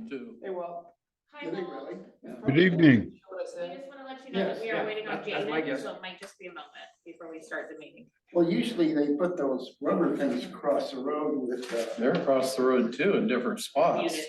too. Hey, well, Hi, did they Paul. really? Good evening. We just want to let you know that Yes, we are yeah, waiting on that's my Jaden, guess. so it might just be a moment before we start the meeting. Well, usually they put those rubber things across the road with, They're across the road too in different spots. Muted.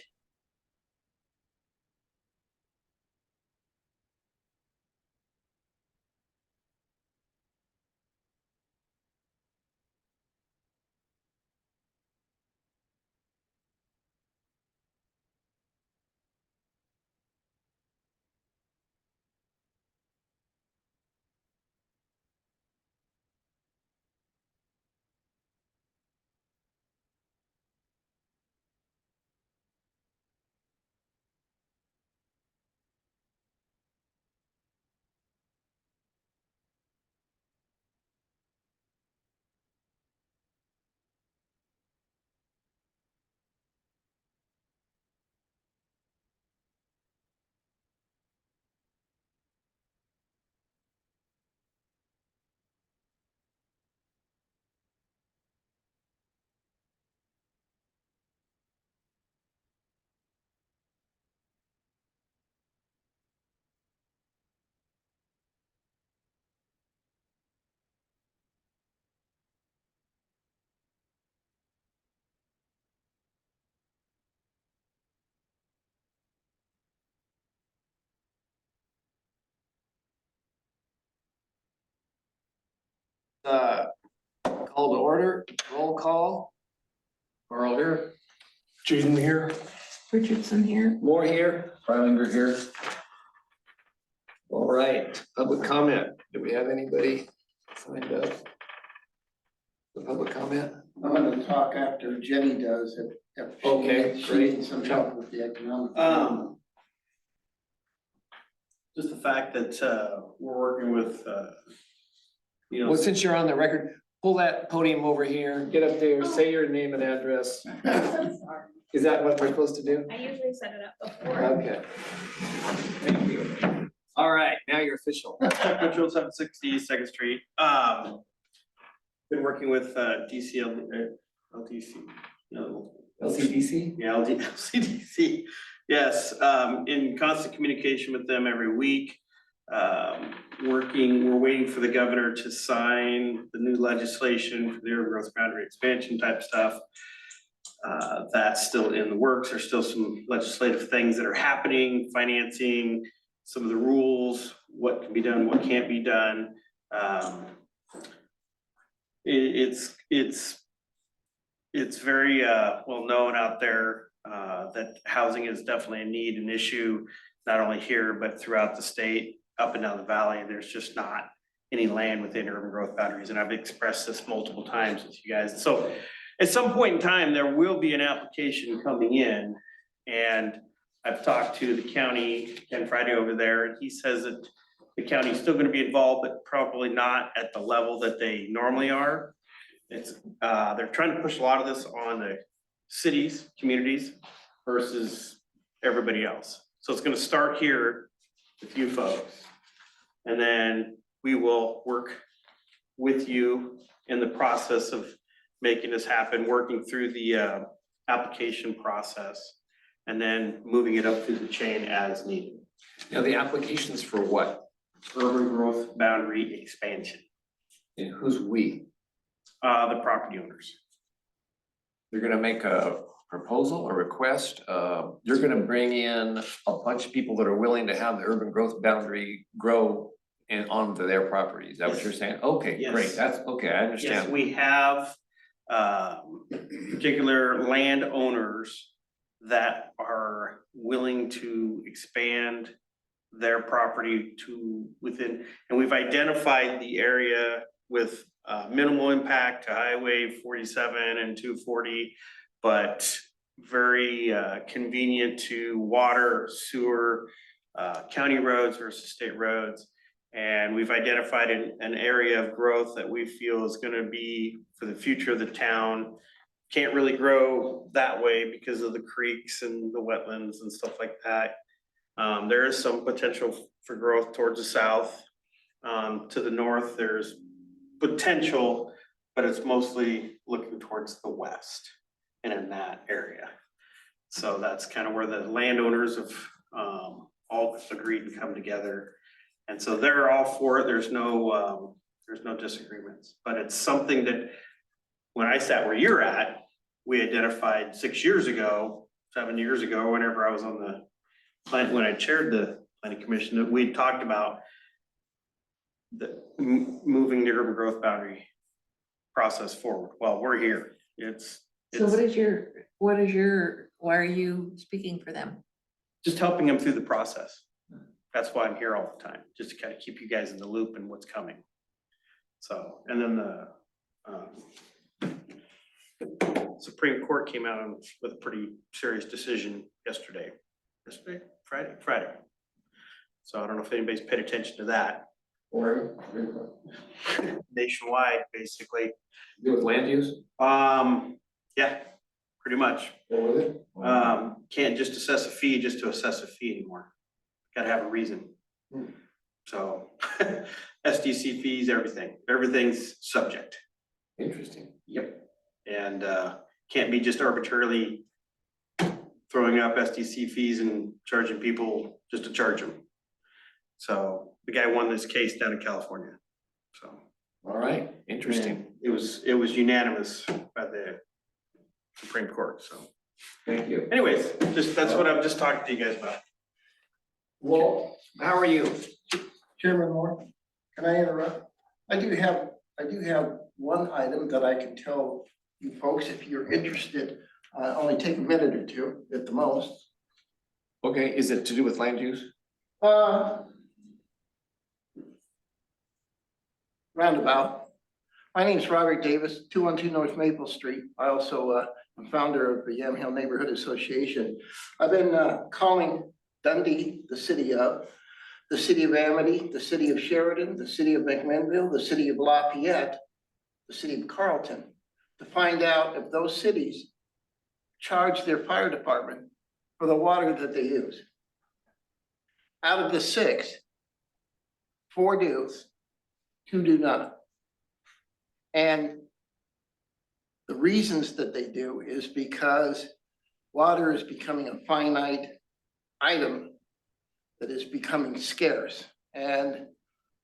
Call to order, roll call. Carl here. Jaden here. Richardson here. Moore here. Freilinger here. All right, public comment. Do we have anybody signed up? The public comment? I'm gonna talk after Jenny does it. Okay, She great. needs some help with the economic. Just the fact that we're working with, you know. Well, since you're on the record, pull that podium over here, get up there, say your name and address. Sorry. Is that what we're supposed to do? I usually set it up before. Okay. Thank you. All right, now you're official. Patrol 760 Second Street. Been working with DCL, LTC, no, LCDC? yeah, LCDC. Yes, in constant communication with them every week. We're waiting for the governor to sign the new legislation for the urban growth boundary expansion type stuff. That's still in the works. There's still some legislative things that are happening, financing, some of the rules, what can be done, what can't be done. It's very well known out there that housing is definitely a need, an issue, not only here, but throughout the state, up and down the valley. There's just not any land within urban growth boundaries. And I've expressed this multiple times with you guys. So at some point in time, there will be an application coming in. And I've talked to the county, Ken Friday over there, and he says that the county is still gonna be involved, but probably not at the level that they normally are. It's, they're trying to push a lot of this on the cities, communities versus everybody else. So it's gonna start here with you folks. And then we will work with you in the process of making this happen, working through the application process, and then moving it up through the chain as needed. Now, the application's for what? Urban growth boundary expansion, And who's we? the property owners. You're gonna make a proposal, a request, you're gonna bring in a bunch of people that are willing to have the urban growth boundary grow and onto their property, is that what you're saying? Okay, Yes. great, that's, okay, I Yes, understand. we have particular landowners that are willing to expand their property to within, and we've identified the area with minimal impact to Highway 47 and 240, but very convenient to water, sewer, county roads versus state roads. And we've identified an area of growth that we feel is gonna be for the future of the town. Can't really grow that way because of the creeks and the wetlands and stuff like that. There is some potential for growth towards the south. To the north, there's potential, but it's mostly looking towards the west and in that area. So that's kind of where the landowners have all agreed to come together. And so they're all for it. There's no disagreements, but it's something that when I sat where you're at, we identified 6 years ago, 7 years ago, whenever I was on the plan, when I chaired the planning commission, that we talked about moving the urban growth boundary process forward. Well, we're here. So why are you speaking for them? Just helping them through the process. That's why I'm here all the time, just to kind of keep you guys in the loop and what's coming. So, and then the Supreme Court came out with a pretty serious decision yesterday. Friday. So I don't know if anybody's paid attention to that. Or Nationwide, basically. do with land use? Yeah, pretty much. What was it? Can't just assess a fee just to assess a fee anymore. Gotta have a reason. So SDC fees, everything's subject. Interesting. Yep. And can't be just arbitrarily throwing up SDC fees and charging people just to charge them. So the guy won this case down in California. So. All right, interesting. It was unanimous by the Supreme Court, so. Thank you. Anyways, that's what I'm just talking to you guys about. Well, how are you? Chairman Moore, can I interrupt? I do have one item that I can tell you folks, if you're interested, only take a minute or two at the most. Okay, is it to do with land use? Roundabout. My name is Robert Davis, 212 North Maple Street. I also am founder of the Yamhill Neighborhood Association. I've been calling Dundee, the city of Amity, the city of Sheridan, the city of McMinnville, the city of Lafayette, the city of Carlton, to find out if those cities charge their fire department for the water that they use. Out of the 6, 4 do, 2 do not. And the reasons that they do is because water is becoming a finite item that is becoming scarce, and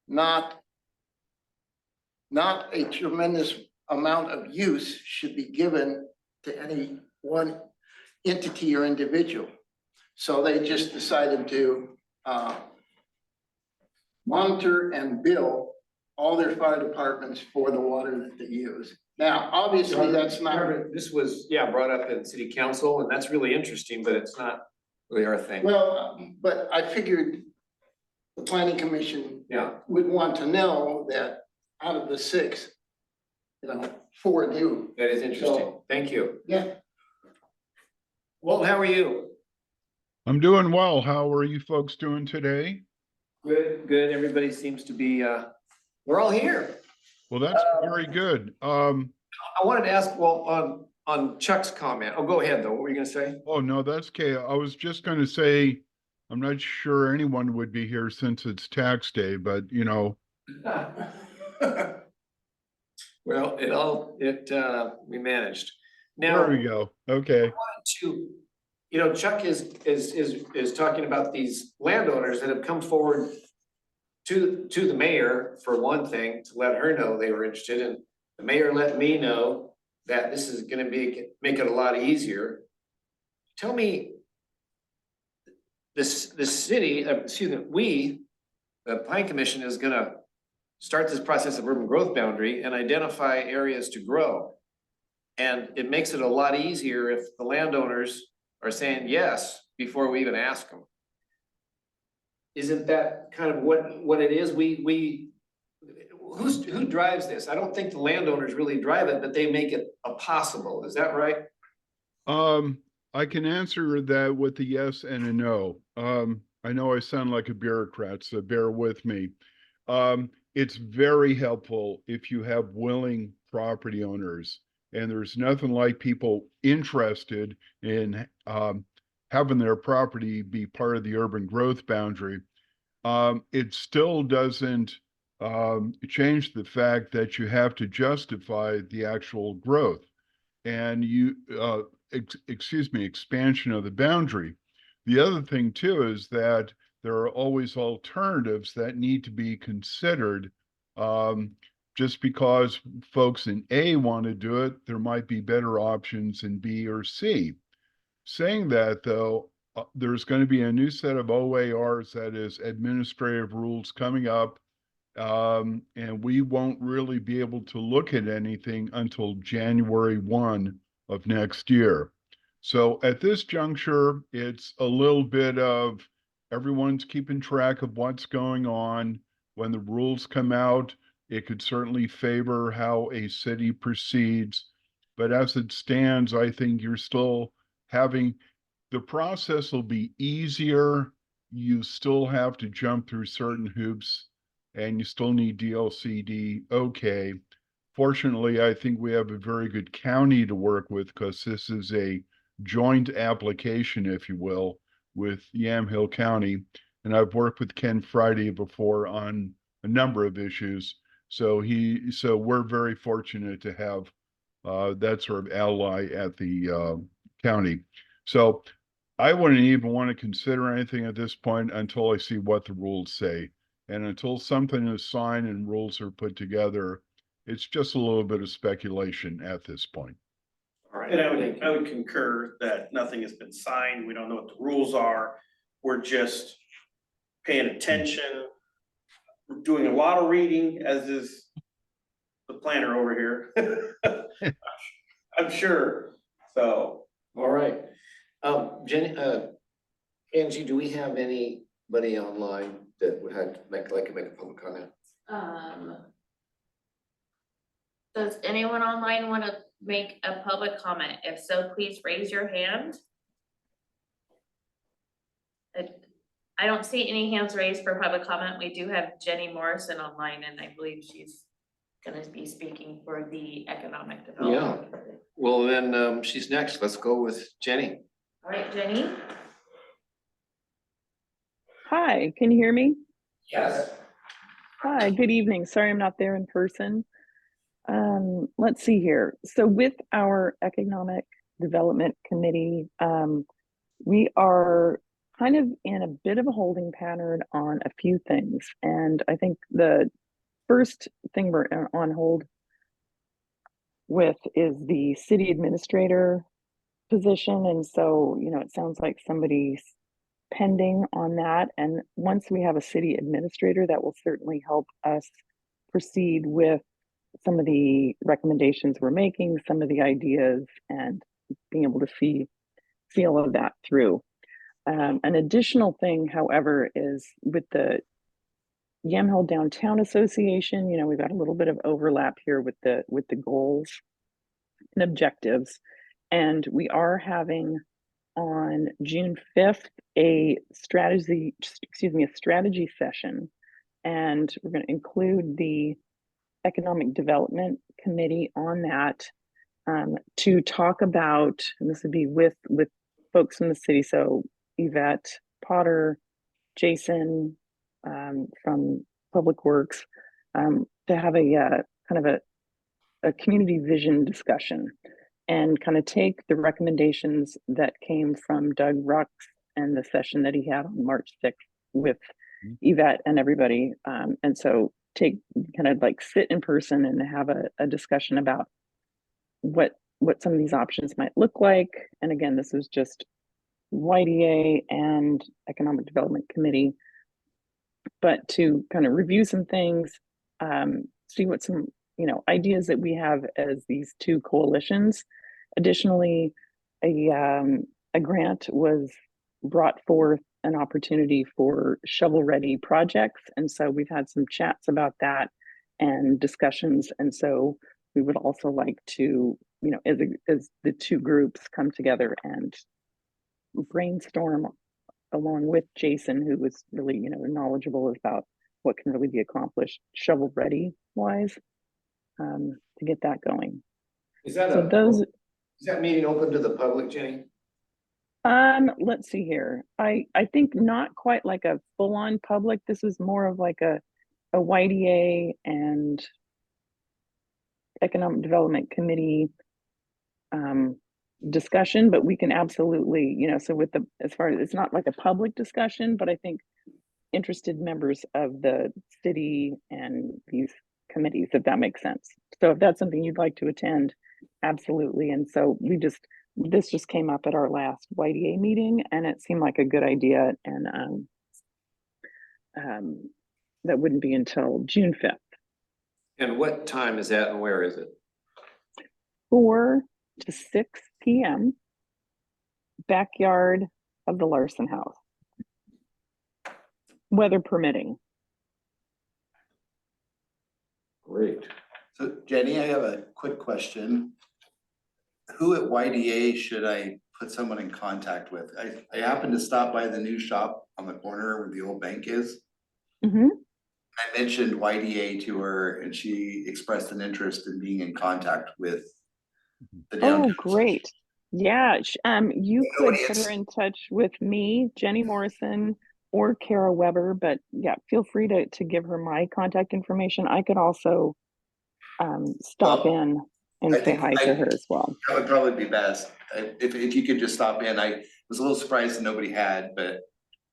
not a tremendous amount of use should be given to any one entity or individual. So they just decided to monitor and bill all their fire departments for the water that they use. Now, obviously, that's not. This was, brought up in city council, and that's really interesting, but it's not really our thing. Well, but I figured the planning commission Yeah, would want to know that out of the 6, 4 do. that is interesting. So- Thank you. Yeah. Well, how are you? I'm doing well. How are you folks doing today? Good, good. Everybody seems to be, we're all here. Well, that's very good. I wanted to ask, well, on Chuck's comment. Oh, go ahead though. What were you gonna say? Oh, no, that's okay. I was just going to say, I'm not sure anyone would be here since it's tax day, but Well, we managed. there Now, we go. Okay. Chuck is talking about these landowners that have come forward to the mayor, for one thing, to let her know they were interested, and the mayor let me know that this is gonna make it a lot easier. Tell me, the city, the Pine Commission is gonna start this process of urban growth boundary and identify areas to grow. And it makes it a lot easier if the landowners are saying yes before we even ask them. Isn't that kind of what it is? Who drives this? I don't think the landowners really drive it, but they make it possible. Is that right? I can answer that with a yes and a no. I know I sound like a bureaucrat, so bear with me. It's very helpful if you have willing property owners, and there's nothing like people interested in having their property be part of the urban growth boundary. It still doesn't change the fact that you have to justify the actual growth. And excuse me, expansion of the boundary. The other thing too is that there are always alternatives that need to be considered. Just because folks in A want to do it, there might be better options in B or C. Saying that though, there's going to be a new set of OARs, that is administrative rules, coming up. And we won't really be able to look at anything until January 1 of next year. So at this juncture, it's a little bit of everyone's keeping track of what's going on. When the rules come out, it could certainly favor how a city proceeds. But as it stands, I think you're still having, the process will be easier. You still have to jump through certain hoops and you still need DLCD. Okay. Fortunately, I think we have a very good county to work with because this is a joint application, if you will, with Yamhill County. And I've worked with Ken Friday before on a number of issues. So we're very fortunate to have that sort of ally at the county. So I wouldn't even want to consider anything at this point until I see what the rules say. And until something is signed and rules are put together, it's just a little bit of speculation at this point. All right. And I thank you. would concur that nothing has been signed. We don't know what the rules are. We're just paying attention. We're doing a lot of reading, as is the planner over here. I'm sure, so. All right. Jenny, Angie, do we have anybody online that would have to make a public comment? Does anyone online want to make a public comment? If so, please raise your hand. I don't see any hands raised for public comment. We do have Jenny Morrison online, and I believe she's gonna be speaking for the Economic Development. Well, then she's next. Let's go with Jenny. All right, Jenny? Hi, can you hear me? Yes. Hi, good evening. Sorry I'm not there in person. Let's see here. So with our Economic Development Committee, we are kind of in a bit of a holding pattern on a few things. And I think the first thing we're on hold with is the city administrator position. And so, it sounds like somebody's pending on that. And once we have a city administrator, that will certainly help us proceed with some of the recommendations we're making, some of the ideas, and being able to see all of that through. An additional thing, however, is with the Yamhill Downtown Association, we've got a little bit of overlap here with the goals and objectives. And we are having on June 5th a strategy session. And we're going to include the Economic Development Committee on that to talk about, and this would be with folks in the city, so Yvette Potter, Jason from Public Works, to have a kind of a community vision discussion and kind of take the recommendations that came from Doug Rux and the session that he had on March 6th with Yvette and everybody. And so sit in person and have a discussion about what some of these options might look like. And again, this was just YDA and Economic Development Committee, but to kind of review some things, see what some ideas that we have as these two coalitions. Additionally, a grant was brought forth, an opportunity for shovel-ready projects, and so we've had some chats about that and discussions. And so we would also like to, as the two groups come together and brainstorm along with Jason, who was really, knowledgeable about what can really be accomplished shovel-ready wise, to get that going. Is that So is that meeting open to the public, Jenny? let's see here. I think not quite like a full-on public. This was more of like a YDA and Economic Development Committee discussion, but we can absolutely, so with the, as far as, it's not like a public discussion, but I think interested members of the city and these committees, if that makes sense. So if that's something you'd like to attend, absolutely. And so this just came up at our last YDA meeting and it seemed like a good idea. And that wouldn't be until June 5th. And what time is that and where is it? 4 to 6 p.m. backyard of the Larson House. Weather permitting. Great. So Jenny, I have a quick question. Who at YDA should I put someone in contact with? I happened to stop by the new shop on the corner where the old bank is. Mm-hmm. I mentioned YDA to her and she expressed an interest in being in contact with the Oh, downtown. great. Yeah, you could Nobody put is- her in touch with me, Jenny Morrison, or Kara Weber, but yeah, feel free to give her my contact information. I could also stop Well, in and I say think hi to her as well. That would probably be best. If you could just stop in. I was a little surprised that nobody had, but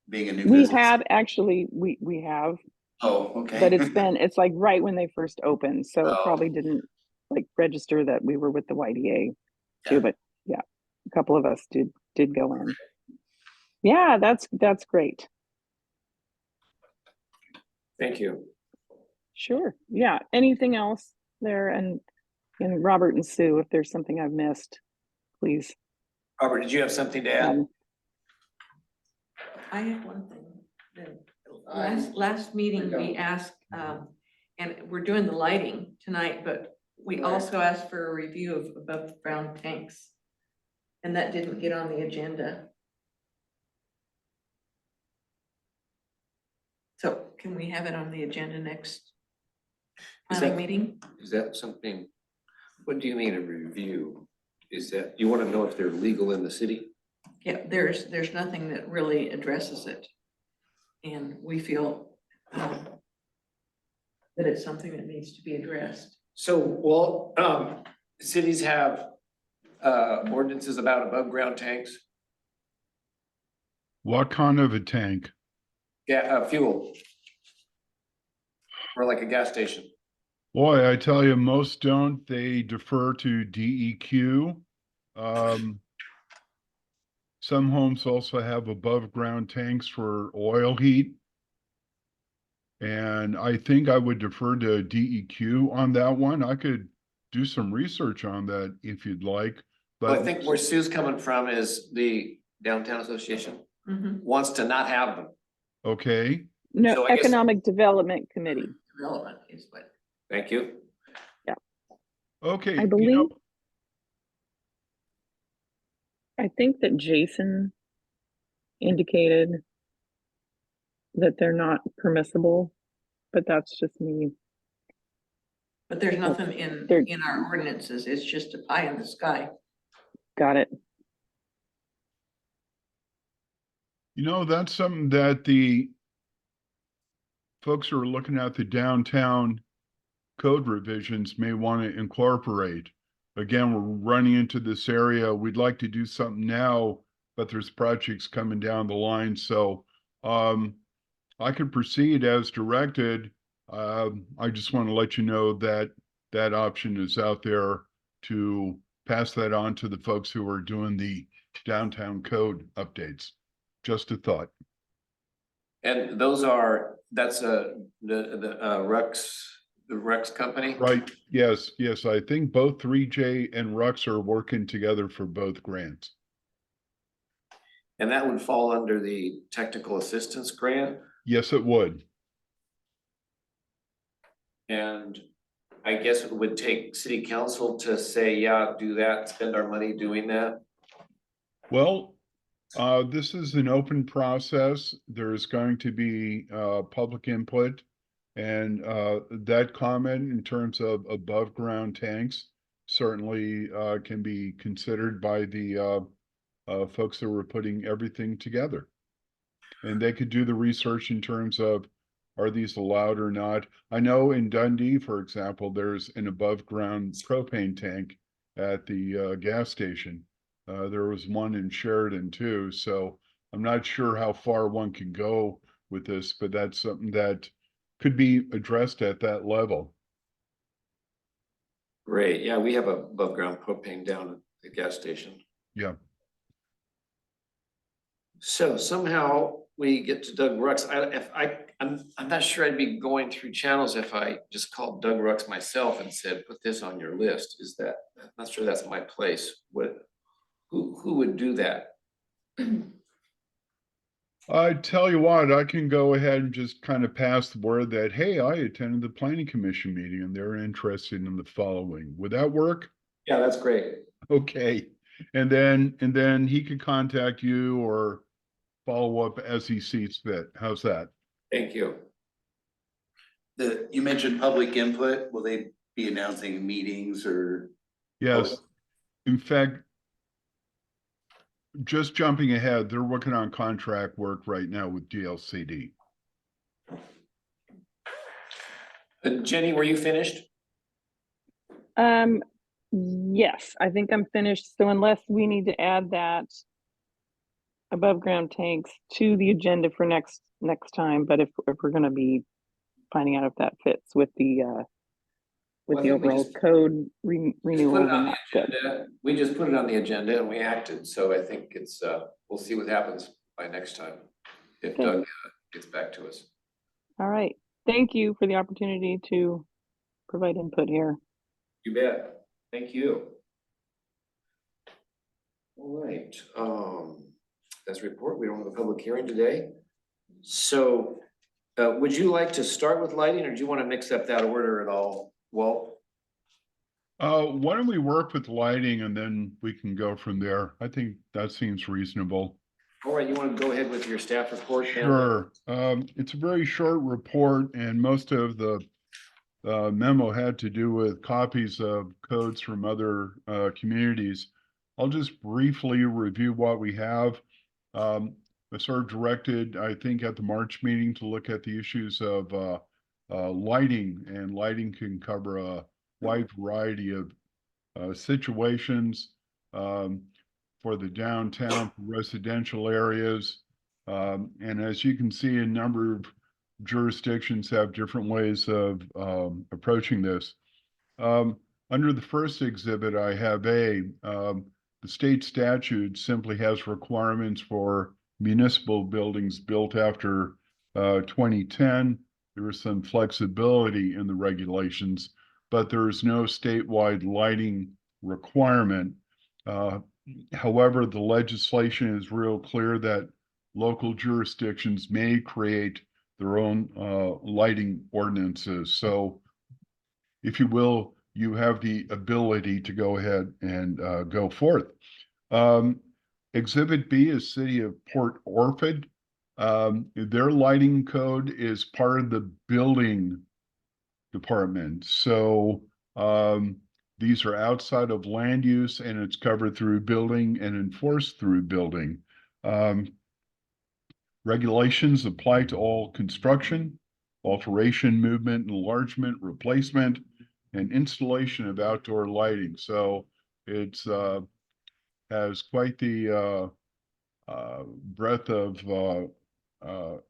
being a new We business. have actually, we have, Oh, okay. but it's like right when they first opened, so it Oh. probably didn't like register that we were with the YDA too, Yeah. but yeah, a couple of us did go in. Yeah, that's great. Thank you. Sure. Yeah. Anything else there? And Robert and Sue, if there's something I've missed, please. Robert, did you have something to add? I have one thing. Last meeting, we asked, and we're doing the lighting tonight, but we also asked for a review of above ground tanks. And that didn't get on the agenda. So can we have it on the agenda next Is planning that- meeting? Is that something, what do you mean a review? Is that, you want to know if they're legal in the city? Yeah, there's nothing that really addresses it. And we feel that it's something that needs to be addressed. So, well, cities have ordinances about above ground tanks. What kind of a tank? Yeah, fuel. Or like a gas station. Boy, I tell you, most don't. They defer to DEQ. Some homes also have above ground tanks for oil heat. And I think I would defer to DEQ on that one. I could do some research on that if you'd like, Well, I but think where Sue's coming from is the downtown association wants to not have them. okay. No, So I guess- Economic Development Committee. Relevant is what. Thank you. Okay. I you believe, know, I think that Jason indicated that they're not permissible, but that's just me. But there's nothing in There- our ordinances. It's just a pie in the sky. Got it. You know, that's something that the folks who are looking at the downtown code revisions may want to incorporate. Again, we're running into this area. We'd like to do something now, but there's projects coming down the line. So I could proceed as directed. I just want to let you know that that option is out there to pass that on to the folks who are doing the downtown code updates. Just a thought. And that's the Rex company? Right, yes, I think both 3J and Rux are working together for both grants. And that would fall under the technical assistance grant. Yes, it would. And I guess it would take city council to say, yeah, do that, spend our money doing that. Well, this is an open process. There's going to be public input. And that comment in terms of above ground tanks certainly can be considered by the folks that were putting everything together. And they could do the research in terms of, are these allowed or not? I know in Dundee, for example, there's an above ground propane tank at the gas station. There was one in Sheridan too, so I'm not sure how far one can go with this, but that's something that could be addressed at that level. Great, yeah, we have a above ground propane down at the gas station. Yeah. So somehow we get to Doug Rux. I'm not sure I'd be going through channels if I just called Doug Rux myself and said, put this on your list. I'm not sure that's my place. Who would do that? I tell you what, I can go ahead and just kind of pass the word that, hey, I attended the planning commission meeting and they're interested in the following. Would that work? Yeah, that's great. Okay. And then he could contact you or follow up as he sees fit. How's that? Thank you. You mentioned public input. Will they be announcing meetings or? Yes. In fact, just jumping ahead, they're working on contract work right now with DLCD. Jenny, were you finished? Yes, I think I'm finished. So unless we need to add that above ground tanks to the agenda for next time, but if we're gonna be finding out if that fits with the Well, I think we overall just- code Put renewal, it then on the that's good. agenda. We just put it on the agenda and we acted, so I think it's, we'll see what happens by next time. If Okay. Doug gets back to us. All right. Thank you for the opportunity to provide input here. You bet. Thank you. All right, that's a report. We don't have a public hearing today. So, would you like to start with lighting or do you want to mix up that order at all? Walt? Why don't we work with lighting and then we can go from there? I think that seems reasonable. All right, you want to go ahead with your staff report? then? Sure. It's a very short report and most of the memo had to do with copies of codes from other communities. I'll just briefly review what we have. I sort of directed, I think, at the March meeting to look at the issues of lighting, and lighting can cover a wide variety of situations for the downtown, for residential areas. And as you can see, a number of jurisdictions have different ways of approaching this. Under the first exhibit, I have the state statute simply has requirements for municipal buildings built after 2010. There is some flexibility in the regulations, but there is no statewide lighting requirement. However, the legislation is real clear that local jurisdictions may create their own lighting ordinances. So if you will, you have the ability to go ahead and go forth. Exhibit B is City of Port Orford. Their lighting code is part of the building department. So these are outside of land use and it's covered through building and enforced through building. Regulations apply to all construction, alteration, movement, enlargement, replacement, and installation of outdoor lighting. So it's has quite the breadth of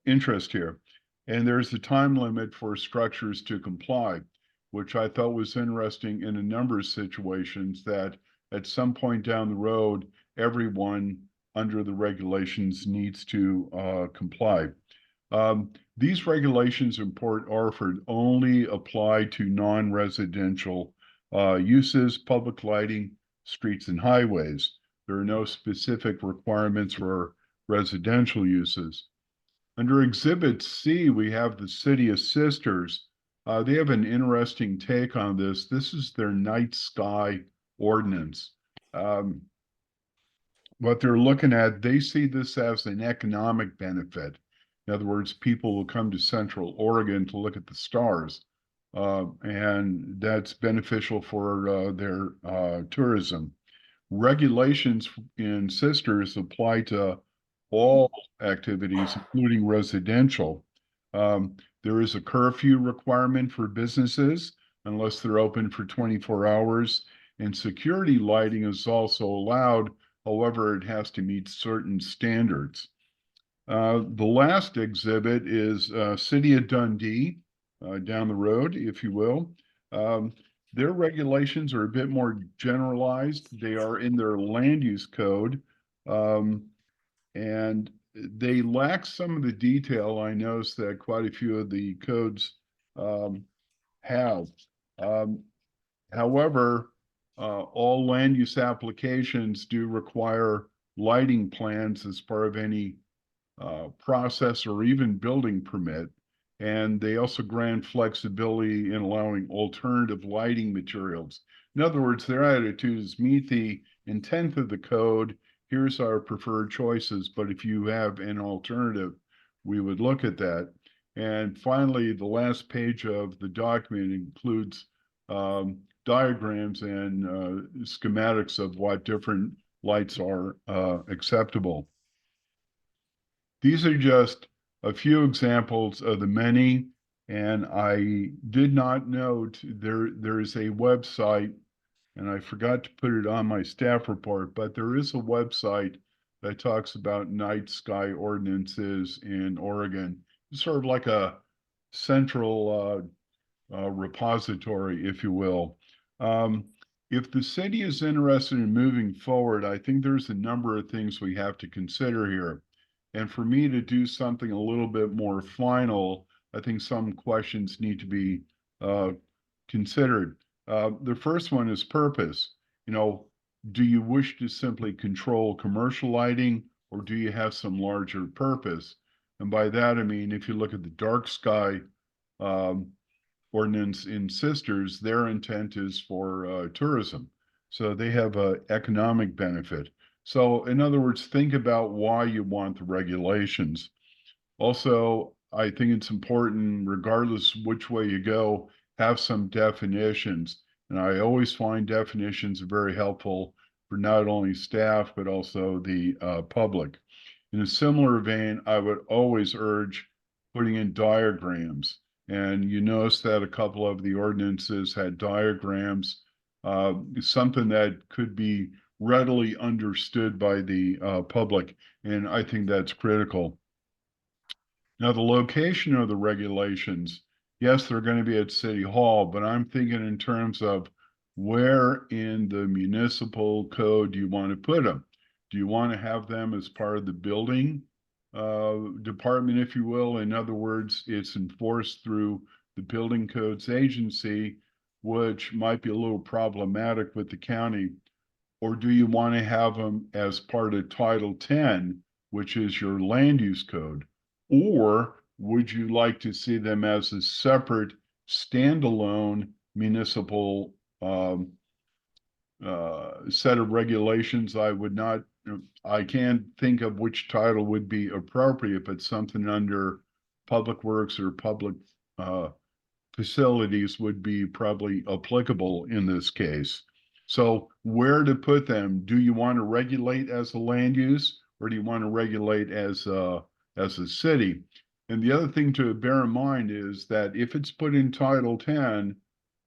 interest here. And there's a time limit for structures to comply, which I thought was interesting in a number of situations that at some point down the road, everyone under the regulations needs to comply. These regulations in Port Orford only apply to non-residential uses, public lighting, streets and highways. There are no specific requirements for residential uses. Under Exhibit C, we have the City of Sisters. They have an interesting take on this. This is their night sky ordinance. What they're looking at, they see this as an economic benefit. In other words, people will come to Central Oregon to look at the stars, and that's beneficial for their tourism. Regulations in Sisters apply to all activities, including residential. There is a curfew requirement for businesses unless they're open for 24 hours, and security lighting is also allowed, However, it has to meet certain standards. The last exhibit is City of Dundee, down the road, if you will. Their regulations are a bit more generalized. They are in their land use code. And they lack some of the detail I noticed that quite a few of the codes have. However, all land use applications do require lighting plans as part of any process or even building permit. And they also grant flexibility in allowing alternative lighting materials. In other words, their attitude is meet the intent of the code. Here's our preferred choices, but if you have an alternative, we would look at that. And finally, the last page of the document includes diagrams and schematics of what different lights are acceptable. These are just a few examples of the many, and I did not note there is a website, and I forgot to put it on my staff report, but there is a website that talks about night sky ordinances in Oregon. It's sort of like a central repository, if you will. If the city is interested in moving forward, I think there's a number of things we have to consider here. And for me to do something a little bit more final, I think some questions need to be considered. The first one is purpose. You know, do you wish to simply control commercial lighting, or do you have some larger purpose? And by that, I mean, if you look at the dark sky ordinance in Sisters, their intent is for tourism. So they have an economic benefit. So in other words, think about why you want the regulations. Also, I think it's important, regardless which way you go, have some definitions. And I always find definitions are very helpful for not only staff, but also the public. In a similar vein, I would always urge putting in diagrams. And you notice that a couple of the ordinances had diagrams, something that could be readily understood by the public. And I think that's critical. Now, the location of the regulations, yes, they're going to be at City Hall, but I'm thinking in terms of where in the municipal code do you want to put them? Do you want to have them as part of the building department, if you will? In other words, it's enforced through the building codes agency, which might be a little problematic with the county. Or do you want to have them as part of Title 10, which is your land use code? Or would you like to see them as a separate standalone municipal set of regulations? I can't think of which title would be appropriate, but something under Public Works or Public Facilities would be probably applicable in this case. So where to put them? Do you want to regulate as a land use, or do you want to regulate as a city? And the other thing to bear in mind is that if it's put in Title 10,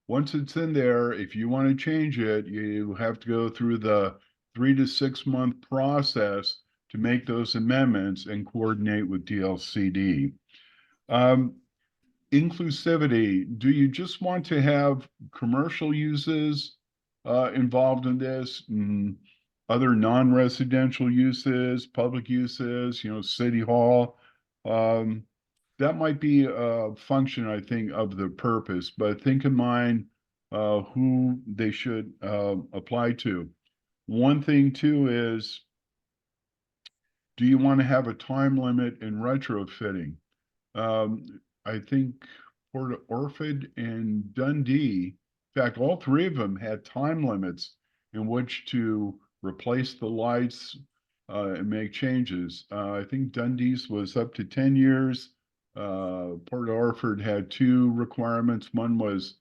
once it's in there, if you want to change it, you have to go through the 3 to 6 month process to make those amendments and coordinate with DLCD. Inclusivity, do you just want to have commercial uses involved in this? Other non-residential uses, public uses, City Hall. That might be a function, I think, of the purpose, but think in mind who they should apply to. One thing too is, do you want to have a time limit in retrofitting? I think Port Orford and Dundee, in fact, all three of them had time limits in which to replace the lights and make changes. I think Dundee's was up to 10 years. Port Orford had 2 requirements. One was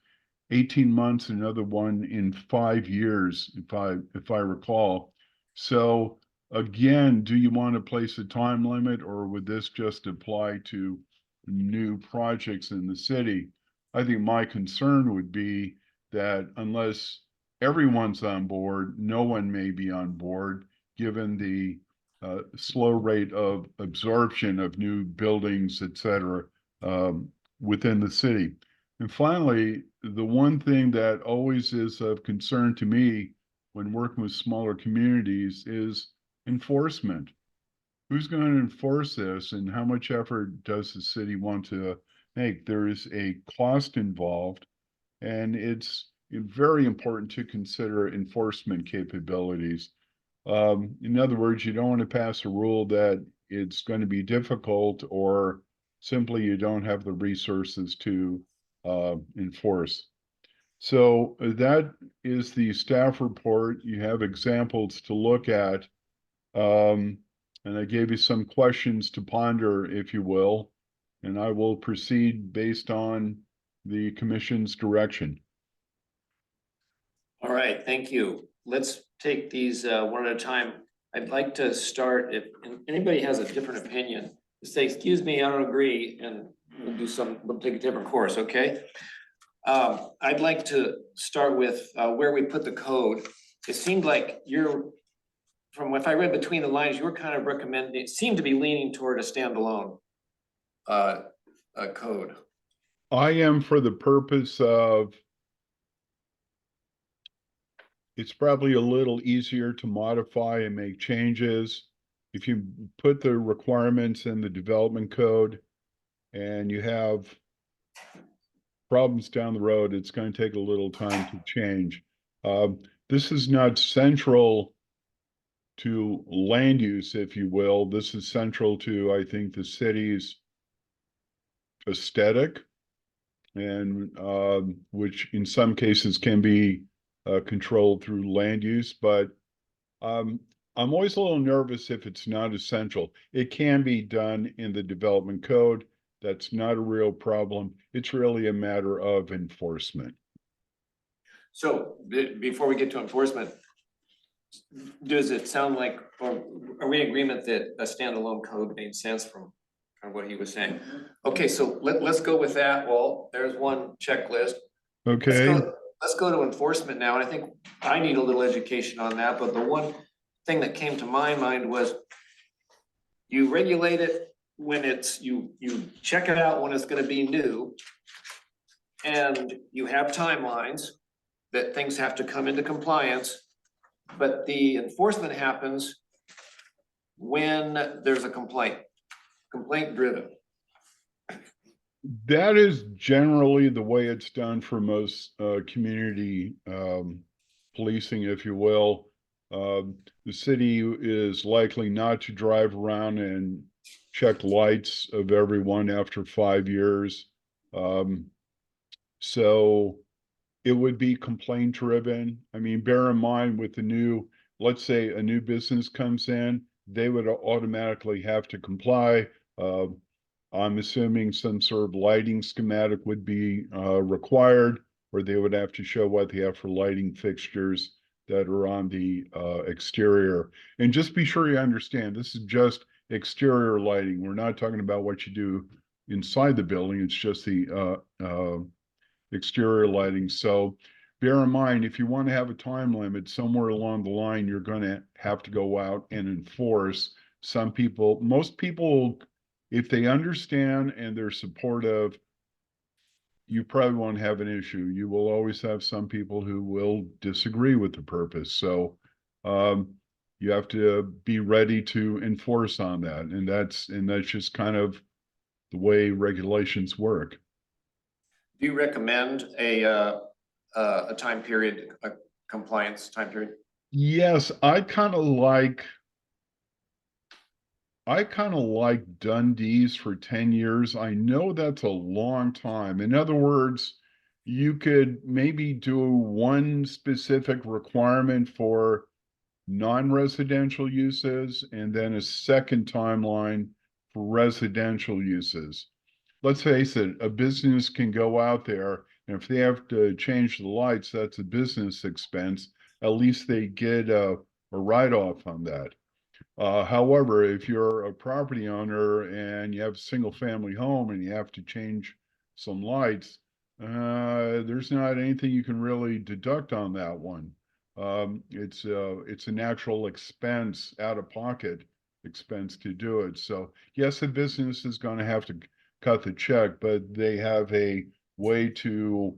18 months, another one in 5 years, if I recall. So again, do you want to place a time limit, or would this just apply to new projects in the city? I think my concern would be that unless everyone's on board, no one may be on board. given the slow rate of absorption of new buildings, et cetera, within the city. And finally, the one thing that always is of concern to me when working with smaller communities is enforcement. Who's going to enforce this and how much effort does the city want to make? There is a cost involved, and it's very important to consider enforcement capabilities. In other words, you don't want to pass a rule that it's going to be difficult or simply you don't have the resources to enforce. So that is the staff report. You have examples to look at. And I gave you some questions to ponder, if you will, and I will proceed based on the commission's direction. All right, thank you. Let's take these one at a time. I'd like to start, if anybody has a different opinion, say, excuse me, I don't agree, and we'll take a different course, okay? I'd like to start with where we put the code. It seemed like from what I read between the lines, you were kind of recommending, it seemed to be leaning toward a standalone code. I am, for the purpose of, it's probably a little easier to modify and make changes. If you put the requirements in the development code and you have problems down the road, it's going to take a little time to change. This is not central to land use, if you will. This is central to, I think, the city's aesthetic, and which in some cases can be controlled through land use. But I'm always a little nervous if it's not essential. It can be done in the development code. That's not a real problem. It's really a matter of enforcement. So before we get to enforcement, does it sound like, or are we in agreement that a standalone code made sense from what he was saying? Okay, so let's go with that. Well, there's one checklist. Okay. Let's go to enforcement now. And I think I need a little education on that, but the one thing that came to my mind was you regulate it when it's, you check it out when it's gonna be new. And you have timelines that things have to come into compliance. But the enforcement happens when there's a complaint driven. That is generally the way it's done for most community policing, if you will. The city is likely not to drive around and check lights of everyone after 5 years. So it would be complaint driven. I mean, bear in mind with the new, let's say a new business comes in, they would automatically have to comply. I'm assuming some sort of lighting schematic would be required, or they would have to show what they have for lighting fixtures that are on the exterior. And just be sure you understand, this is just exterior lighting. We're not talking about what you do inside the building. It's just the exterior lighting. So bear in mind, if you want to have a time limit somewhere along the line, you're going to have to go out and enforce. Most people, if they understand and they're supportive, you probably won't have an issue. You will always have some people who will disagree with the purpose. So you have to be ready to enforce on that. And that's just kind of the way regulations work. Do you recommend a time period, a compliance time period? Yes, I kind of like Dundee's for 10 years. I know that's a long time. In other words, you could maybe do one specific requirement for non-residential uses and then a second timeline for residential uses. Let's face it, a business can go out there, and if they have to change the lights, that's a business expense. At least they get a write-off on that. However, if you're a property owner and you have a single family home and you have to change some lights, there's not anything you can really deduct on that one. It's a natural expense, out of pocket expense to do it. So yes, the business is gonna have to cut the check, but they have a way to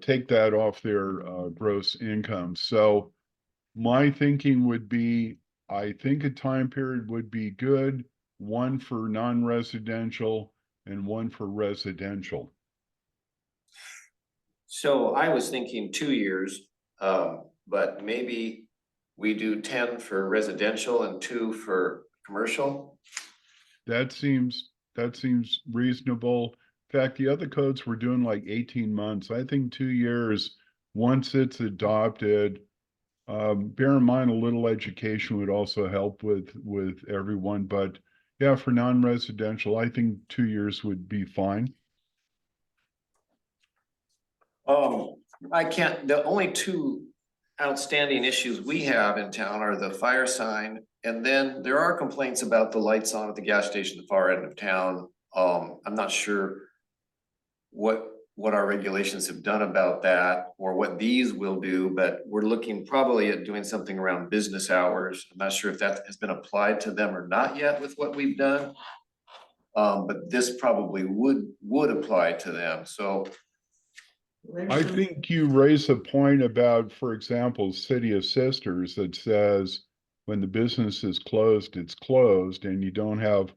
take that off their gross income. So my thinking would be, I think a time period would be good, one for non-residential and one for residential. So I was thinking 2 years, but maybe we do 10 for residential and 2 for commercial. That seems reasonable. In fact, the other codes were doing like 18 months. I think 2 years, once it's adopted. Bear in mind, a little education would also help with everyone, but yeah, for non-residential, I think 2 years would be fine. The only two outstanding issues we have in town are the fire sign. And then there are complaints about the lights on at the gas station, the far end of town. I'm not sure what our regulations have done about that or what these will do, but we're looking probably at doing something around business hours. I'm not sure if that has been applied to them or not yet with what we've done. But this probably would apply to them, so. I think you raise a point about, for example, City of Sisters that says when the business is closed, it's closed and you don't have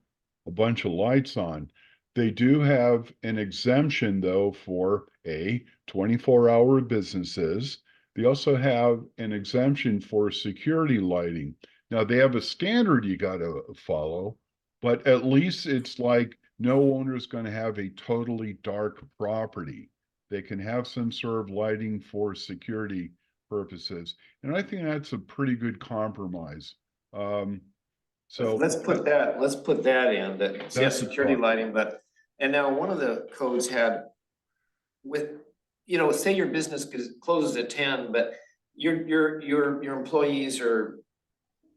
a bunch of lights on. They do have an exemption though for 24-hour businesses. They also have an exemption for security lighting. Now they have a standard you gotta follow, but at least it's like no owner is gonna have a totally dark property. They can have some sort of lighting for security purposes. And I think that's a pretty good compromise. So Let's put that in, that, yeah, That's security fine. lighting, but, and now one of the codes had with, say your business closes at 10, but your employees are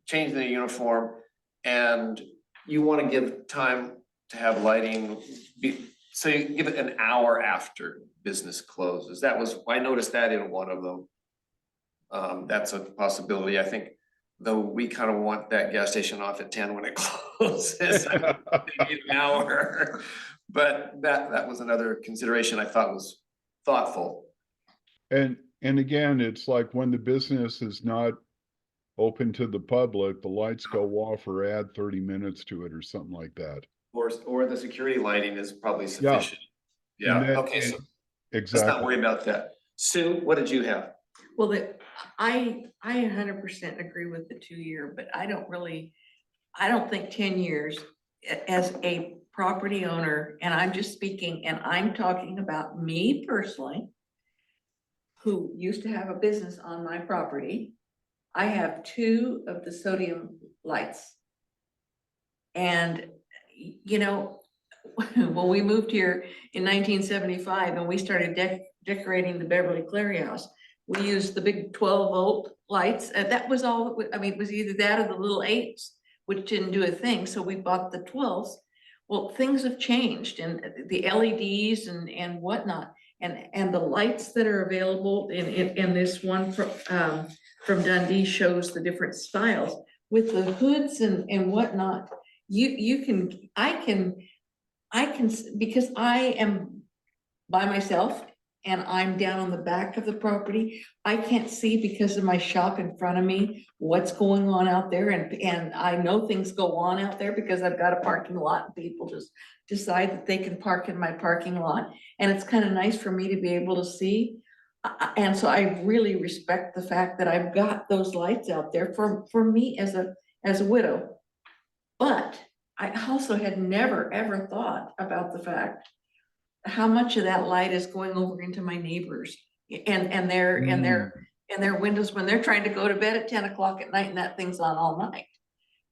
changing their uniform and you want to give time to have lighting, so you give it an hour after business closes. I noticed that in one of them. That's a possibility, I think, though we kind of want that gas station off at 10 when it closes. Maybe an hour, but that was another consideration I thought was thoughtful. And again, it's like when the business is not open to the public, the lights go off or add 30 minutes to it or something like that. Or the security lighting is probably sufficient. Yeah, And that- okay, so let's Exactly. not worry about that. Sue, what did you have? Well, I 100% agree with the 2 year, but I don't think 10 years as a property owner, and I'm just speaking, and I'm talking about me personally, who used to have a business on my property. I have 2 of the sodium lights. And, when we moved here in 1975 and we started decorating the Beverly Cleary House, we used the big 12-volt lights, and that was all, it was either that or the little 8s, which didn't do a thing, so we bought the 12s. Well, things have changed, and the LEDs and whatnot, and the lights that are available in this one from Dundee shows the different styles with the hoods and whatnot. I can, because I am by myself and I'm down on the back of the property, I can't see because of my shop in front of me, what's going on out there. And I know things go on out there because I've got a parking lot and people just decide that they can park in my parking lot. And it's kind of nice for me to be able to see. And so I really respect the fact that I've got those lights out there for me as a widow. But I also had never, ever thought about the fact how much of that light is going over into my neighbors and their windows when they're trying to go to bed at 10 o'clock at night and that thing's on all night,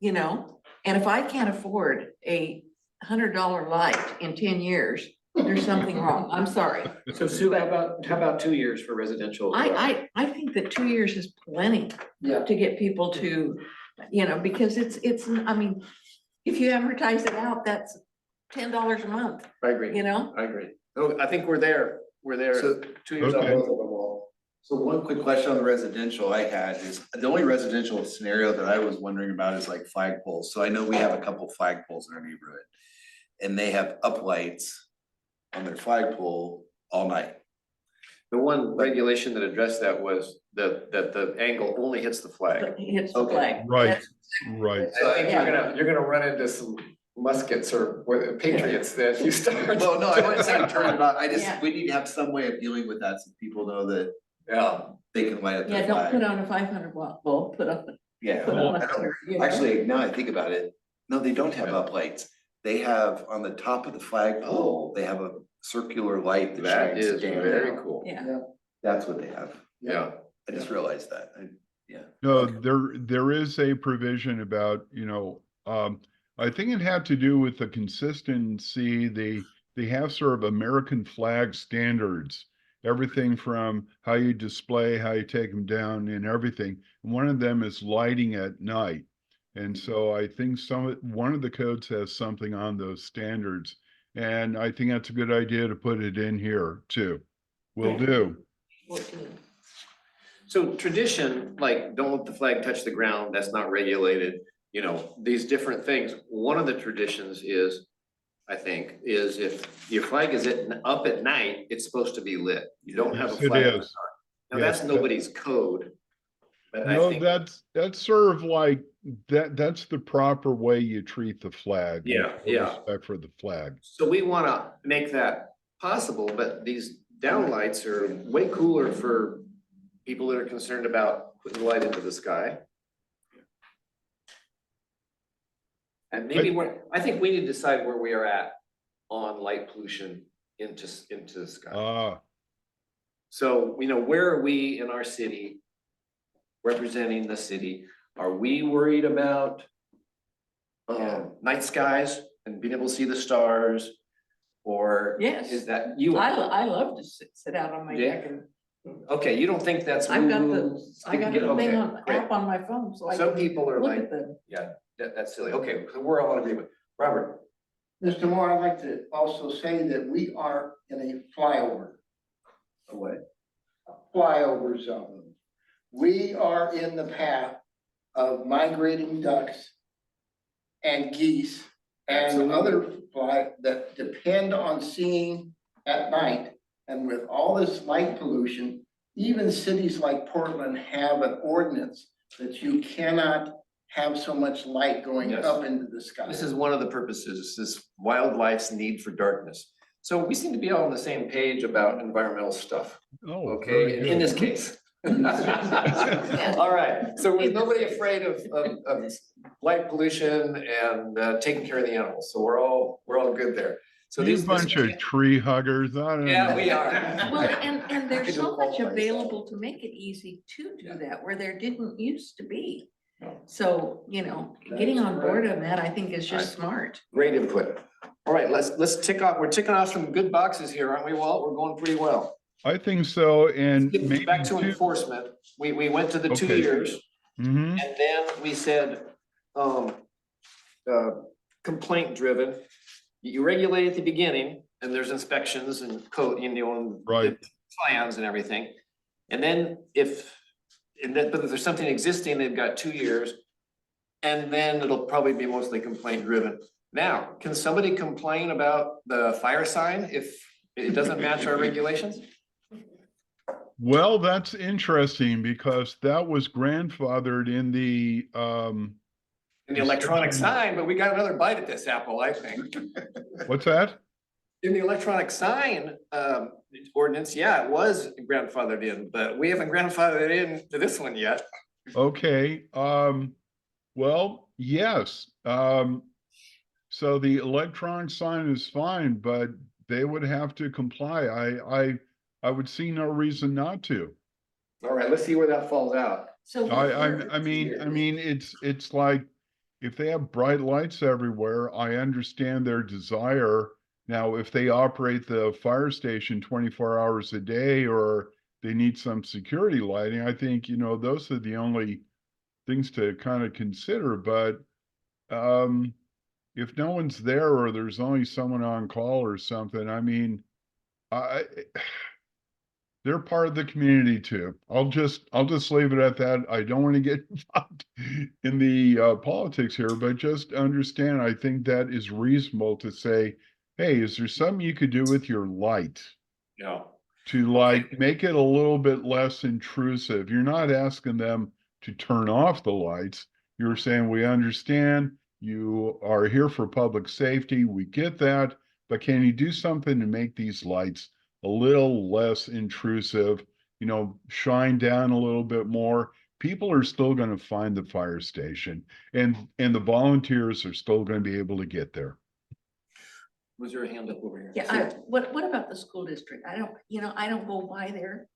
And if I can't afford a $100 light in 10 years, there's something wrong. I'm sorry. So Sue, how about 2 years for residential? I think that 2 years is plenty Yeah. to get people to, because it's, if you amortize it out, that's $10 a month, I agree. I agree. Oh, I think we're there. So- 2 years on Okay. both of them all. So one quick question on the residential I had is, the only residential scenario that I was wondering about is like flagpoles. So I know we have a couple flagpoles in our neighborhood. And they have uplights on their flagpole all night. The one regulation that addressed that was that the angle only hits the flag. He hits the Okay. flag. Right, That's- right. I think you're gonna run into some muskets or patriots that you start. Well, no, I wouldn't say turn it on. I Yeah. just, we need to have some way of dealing with that so people know that Yeah, they can light up Yeah, their don't put flag. on a 500-watt bulb, put on, Yeah. put on a I don't- 100, you know? Actually, now I think about it, no, they don't have uplights. They have on the top of the flagpole, they have a circular light that that shines is down. very cool. Yeah, That's what they have. Yeah. I just realized that. No, Okay. there is a provision about, I think it had to do with the consistency, they have sort of American flag standards. Everything from how you display, how you take them down and everything. One of them is lighting at night. And so I think one of the codes has something on those standards. And I think that's a good idea to put it in here too. Will do. 14. So tradition, like don't let the flag touch the ground, that's not regulated, these different things. One of the traditions is, I think, is if your flag is up at night, it's supposed to be lit. You don't have a Yes, it flag. in the is. dark. Now, Yes, that's nobody's code. But I No, think, that's sort of like, that's the proper way you treat the flag. Yeah, with yeah. Respect for the flag. so we wanna make that possible, but these downlights are way cooler for people that are concerned about putting light into the sky. And maybe I think we need to decide where we are at on light pollution into the sky. So, where are we in our city representing the city? Are we worried about night skies and being able to see the stars? Or Yes. is that you? I love to sit out on my deck and Okay, you don't think that's. I've got woo-woo? I got a Okay, thing on, great. app on my phone, so I Some can people are look like, at them. yeah, that's silly. Okay, so we're all in agreement. Robert, Mr. Moore, I'd like to also say that we are in a flyover. What? Flyover zone. We are in the path of migrating ducks and geese and other fly that depend on seeing at night. And with all this light pollution, even cities like Portland have an ordinance that you cannot have so much light going Yes. up into the sky. this is one of the purposes, this wildlife's need for darkness. So we seem to be all on the same page about environmental stuff, Oh, okay, very in good. this case. All right, so we're nobody afraid of light pollution and taking care of the animals, so we're all good there. So You these. bunch of tree huggers, I don't know. Yeah, we are. Well, and there's so much qualify as that. available to make it easy to Yeah. do that, where there didn't used to be. No. So, getting on board on that, I think is just smart. Great input. All right, let's tick off, we're ticking off some good boxes here, aren't we, Walt? We're going pretty well. I think so, and Getting maybe back to two. enforcement, we went to the 2 Okay. years, Mhm. and then we said, complaint driven. You regulate at the beginning, and there's inspections and code, and Right. plans and everything. And then but if there's something existing, they've got 2 years. And then it'll probably be mostly complaint driven. Now, can somebody complain about the fire sign if it doesn't match our regulations? Well, that's interesting because that was grandfathered in the, In the electronic sign, but we got another bite at this apple, I think. what's that? In the electronic sign ordinance, yeah, it was grandfathered in, but we haven't grandfathered in to this one yet. Okay, well, yes, so the electronic sign is fine, but they would have to comply. I would see no reason not to. All right, let's see where that falls out. So. I mean, it's like, if they have bright lights everywhere, I understand their desire. Now, if they operate the fire station 24 hours a day, or they need some security lighting, I think, those are the only things to kind of consider, but if no one's there or there's only someone on call or something, I mean, they're part of the community too. I'll just leave it at that. I don't want to get involved in the politics here, but just understand, I think that is reasonable to say, hey, is there something you could do with your light Yeah. to like make it a little bit less intrusive? You're not asking them to turn off the lights. You're saying, we understand you are here for public safety. We get that, but can you do something to make these lights a little less intrusive, shine down a little bit more? People are still going to find the fire station, and the volunteers are still going to be able to get there. Was there a hand up over here? Yeah, what about the school district? I don't go by there.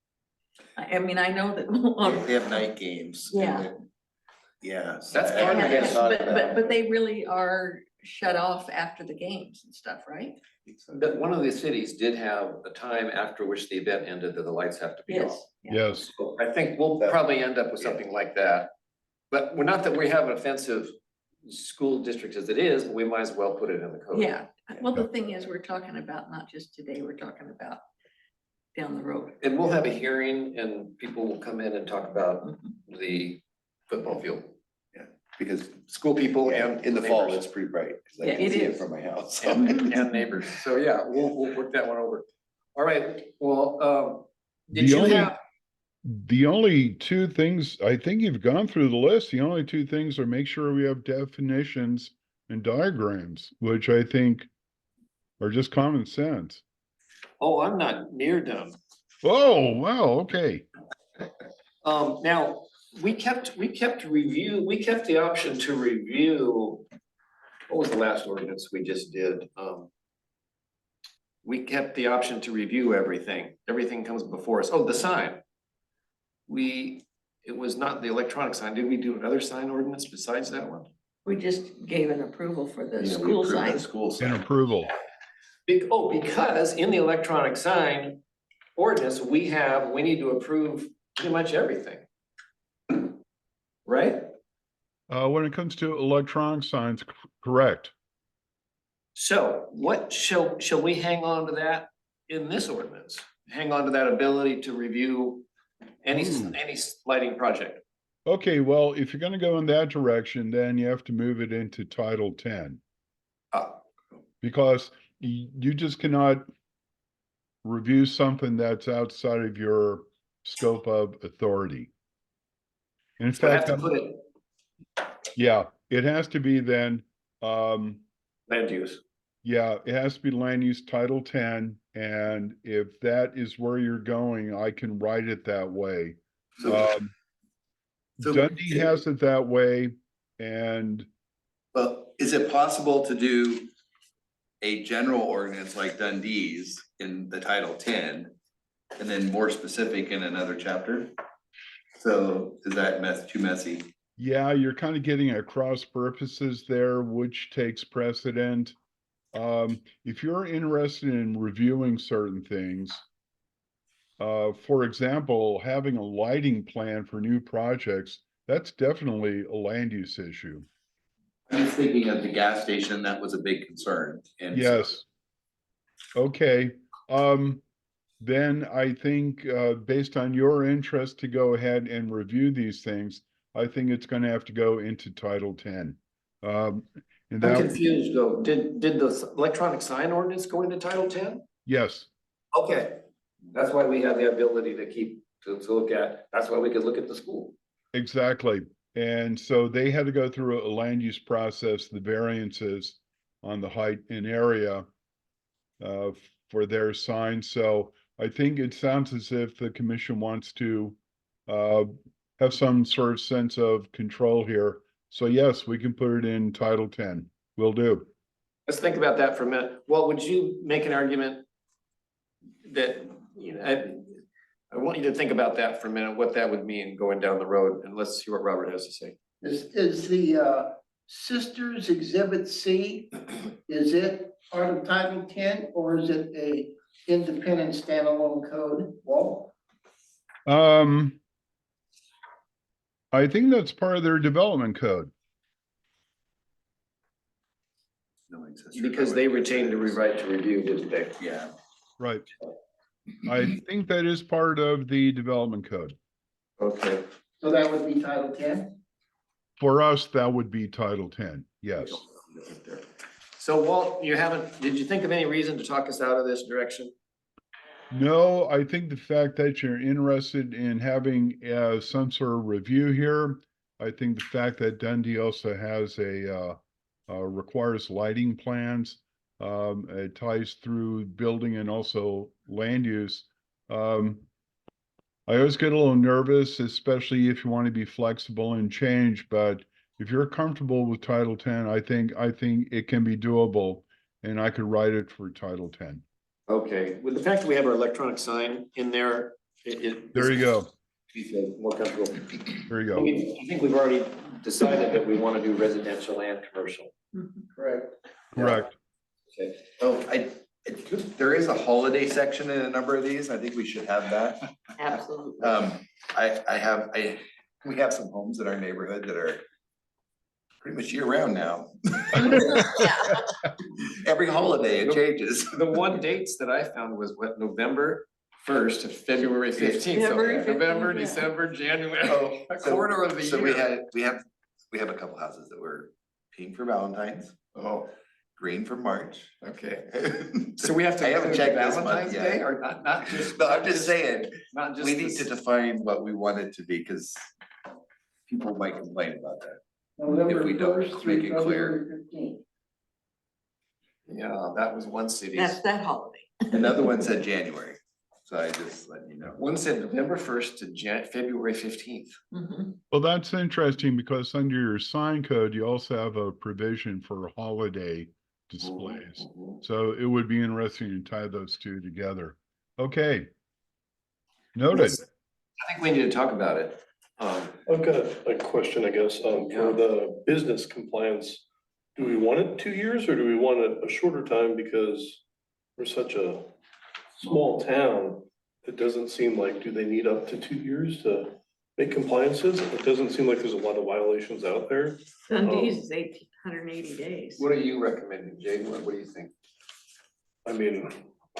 I mean, I know that. They have night games. Yeah. Yeah. That's part of it. But they really are shut off after the games and stuff, right? But one of the cities did have a time after which the event ended that the lights have to be off. Yes. Yes. So I think we'll probably end up with something like that. But we're not that we have an offensive school district as it is, but we might as well put it in the code. Yeah, well, the thing is, we're talking about not just today, we're talking about down the road. And we'll have a hearing and people will come in and talk about the football field. Because School people and in the fall, neighbors. it's pretty bright, because Yeah, I can it see it is. from my house. And neighbors. So yeah, we'll work that one over. All right, well, did The you only- have, The only two things, I think you've gone through the list, the only two things are make sure we have definitions and diagrams, which I think are just common sense. oh, I'm not near done. Oh, wow, okay. Now, we kept the option to review. What was the last ordinance we just did? We kept the option to review everything. Everything comes before us. Oh, the sign. It was not the electronic sign. Did we do another sign ordinance besides that one? We just gave an approval for the Yeah, we school approved sign. the School And sign. approval. Because in the electronic sign ordinance, we need to approve pretty much everything. Right? When it comes to electronic signs, correct. So what shall we hang on to that in this ordinance? Hang on to that ability to review any lighting project? Okay, well, if you're gonna go in that direction, then you have to move it into Title 10. Because you just cannot review something that's outside of your scope of authority. In So I have fact, to put it yeah, it has to be then, land use. yeah, it has to be land use Title 10, and if that is where you're going, I can write it that way. So- So- Dundee has it that way, and But is it possible to do a general ordinance like Dundee's in the Title 10 and then more specific in another chapter? So is that too messy? yeah, you're kind of getting at cross purposes there, which takes precedent. If you're interested in reviewing certain things, for example, having a lighting plan for new projects, that's definitely a land use issue. I'm just thinking of the gas station, that was a big concern. And so- Yes. Okay, then I think, based on your interest to go ahead and review these things, I think it's gonna have to go into Title 10. And I'm that, confused though. Did the electronic sign ordinance go into Title 10? yes, Okay, that's why we have the ability to look at, that's why we could look at the school. exactly. And so they had to go through a land use process, the variances on the height and area for their sign. So I think it sounds as if the commission wants to have some sort of sense of control here. So yes, we can put it in Title 10. Will do. Let's think about that for a minute. Well, would you make an argument that, I want you to think about that for a minute, what that would mean going down the road, and let's see what Robert has to say. Is the Sisters Exhibit C, is it part of Title 10 or is it a independent standalone code? Well, I think that's part of their development code. No accessory Because they dwelling retained the units. right to review, didn't they? Yeah, Right. I think that is part of the development code. Okay. So that would be Title 10? For us, that would be Title 10, yes. So Walt, did you think of any reason to talk us out of this direction? No, I think the fact that you're interested in having some sort of review here, I think the fact that Dundee also has requires lighting plans, it ties through building and also land use. I always get a little nervous, especially if you want to be flexible and change, but if you're comfortable with Title 10, I think it can be doable, and I could write it for Title 10. Okay, with the fact that we have our electronic sign in there, There you go. You feel more comfortable. There you go. I think we've already decided that we want to do residential and commercial. Correct. Correct. Okay. Oh, there is a holiday section in a number of these. I think we should have that. Absolutely. We have some homes in our neighborhood that are pretty much year round now. Every holiday it changes. The one dates that I found was what, November 1st to February 15th. So February 15th, November, yeah. December, January, Oh, a quarter of the So year. we have a couple houses that were pink for Valentine's, Oh, green for March. okay. So we have to I haven't include checked this month Valentine's yet. Day or not just? No, I'm just saying, Not just. we need this- to define what we want it to be, because people might complain about that. November we don't 1st through make it clear. February 15th. Yeah, that was one city's. That's that holiday. Another one said January, so I just let you know. One said November 1st to February 15th. Mhm. Well, that's interesting because under your sign code, you also have a provision for holiday displays. So it would be interesting to tie those two together. Okay. Noted. I think we need to talk about it. I've got a question, I guess, Yeah. for the business compliance. Do we want it 2 years or do we want it a shorter time because we're such a small town? It doesn't seem like, do they need up to 2 years to make compliances? It doesn't seem like there's a lot of violations out there. Dundee's is 180 days. What are you recommending, Jay? What do you think? I mean,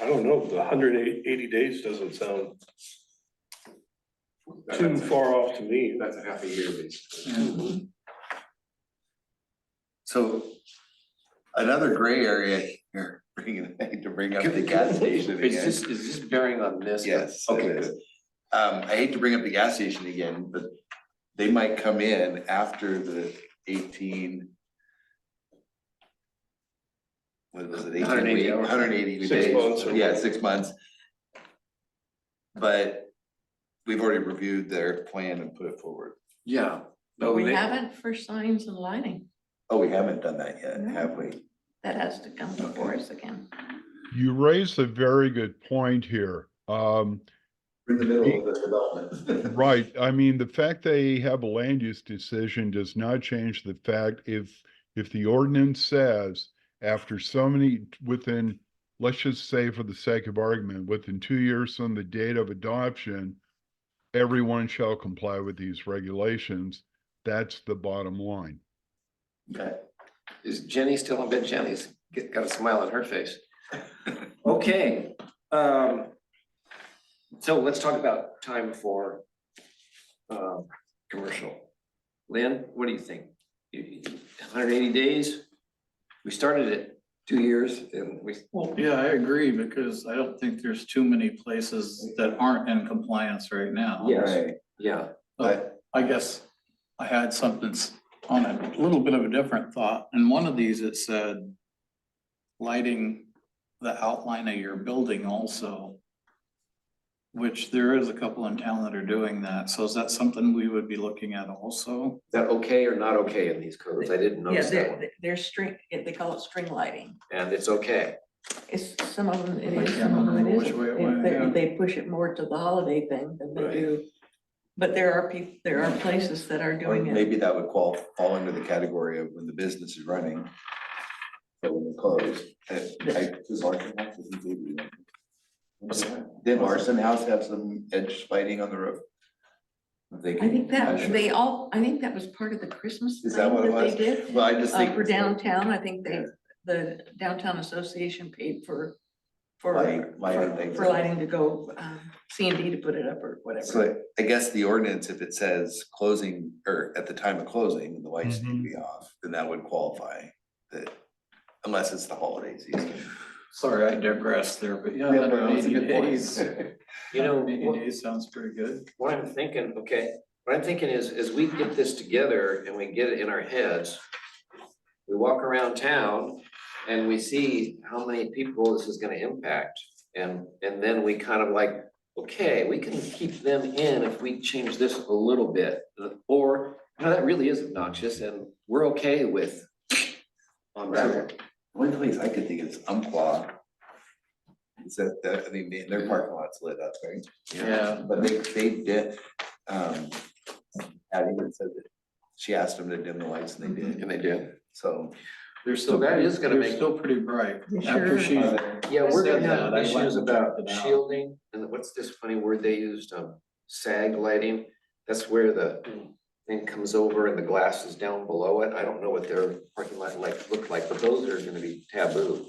I don't know, the 180 days doesn't sound too far off to me. That's a half a year, basically. So another gray area here, I hate to bring up the gas station Is again. this bearing on this? Yes, Okay, it good. is. I hate to bring up the gas station again, but they might come in after the 18. What was it, 18 180 week, hours. 180 6 days, months or- yeah, 6 months. But we've already reviewed their plan and put it forward. Yeah. But we they- haven't for signs and lighting. Oh, we haven't done that yet, No. have we? That has to come before us again. You raised a very good point here. We're in the middle of the development. Right, I mean, the fact they have a land use decision does not change the fact if the ordinance says after so many, within, let's just say for the sake of argument, within 2 years from the date of adoption, everyone shall comply with these regulations. That's the bottom line. Okay. Is Jenny still on bed? Jenny's got a smile on her face. Okay, so let's talk about time for commercial. Lynn, what do you think? 180 days? We started at 2 years and we, Well, yeah, I agree, because I don't think there's too many places that aren't in compliance right now. yes, yeah. But I guess I had something on a little bit of a different thought. In one of these, it said lighting the outline of your building also, which there is a couple in town that are doing that. So is that something we would be looking at also? Is that okay or not okay in these codes? I didn't Yeah, notice that one. they're string, they call it string lighting. And it's okay. It's, some of them it I is, can't some of them remember it which isn't. way it went, yeah. They push it more to the holiday thing than they Right. do. But there are there are places that are Or doing it. maybe that would fall under the category of when the business is running. But when they close, does Larson House, doesn't they do that? Did Larson House have some edge lighting on the roof? I think that, I think that was part of the Christmas Is thing that what it that they was? did. Well, I just think. For downtown, I think the downtown association paid for For, lighting things. for lighting to go, C&D to put it up or whatever. So I guess the ordinance, if it says closing, or at the time of closing, the lights need to be off, then that would qualify. That, unless it's the holiday season. Sorry, I digressed there, but yeah, Yeah, no, that's a 180 good point. days. You know, 180 days sounds pretty good. what I'm thinking, okay, what I'm thinking is, as we get this together and we get it in our heads, we walk around town and we see how many people this is gonna impact. And then we kind of like, okay, we can keep them in if we change this a little bit. Or, you know, that really is obnoxious and we're okay with on that. One place I could think is Umpqua. Is that, I mean, their parking lot's lit up, right? Yeah. But they did, Addie even said that she asked them to dim the lights and they did. And they do. So. They're still, that is gonna they're make- still pretty bright. They After sure she, Yeah, we're gonna Said have that, I went issues and about checked it out. shielding, and what's this funny word they used, sag lighting? That's where the thing comes over and the glass is down below it. I don't know what their parking lot look like, but those are gonna be taboo.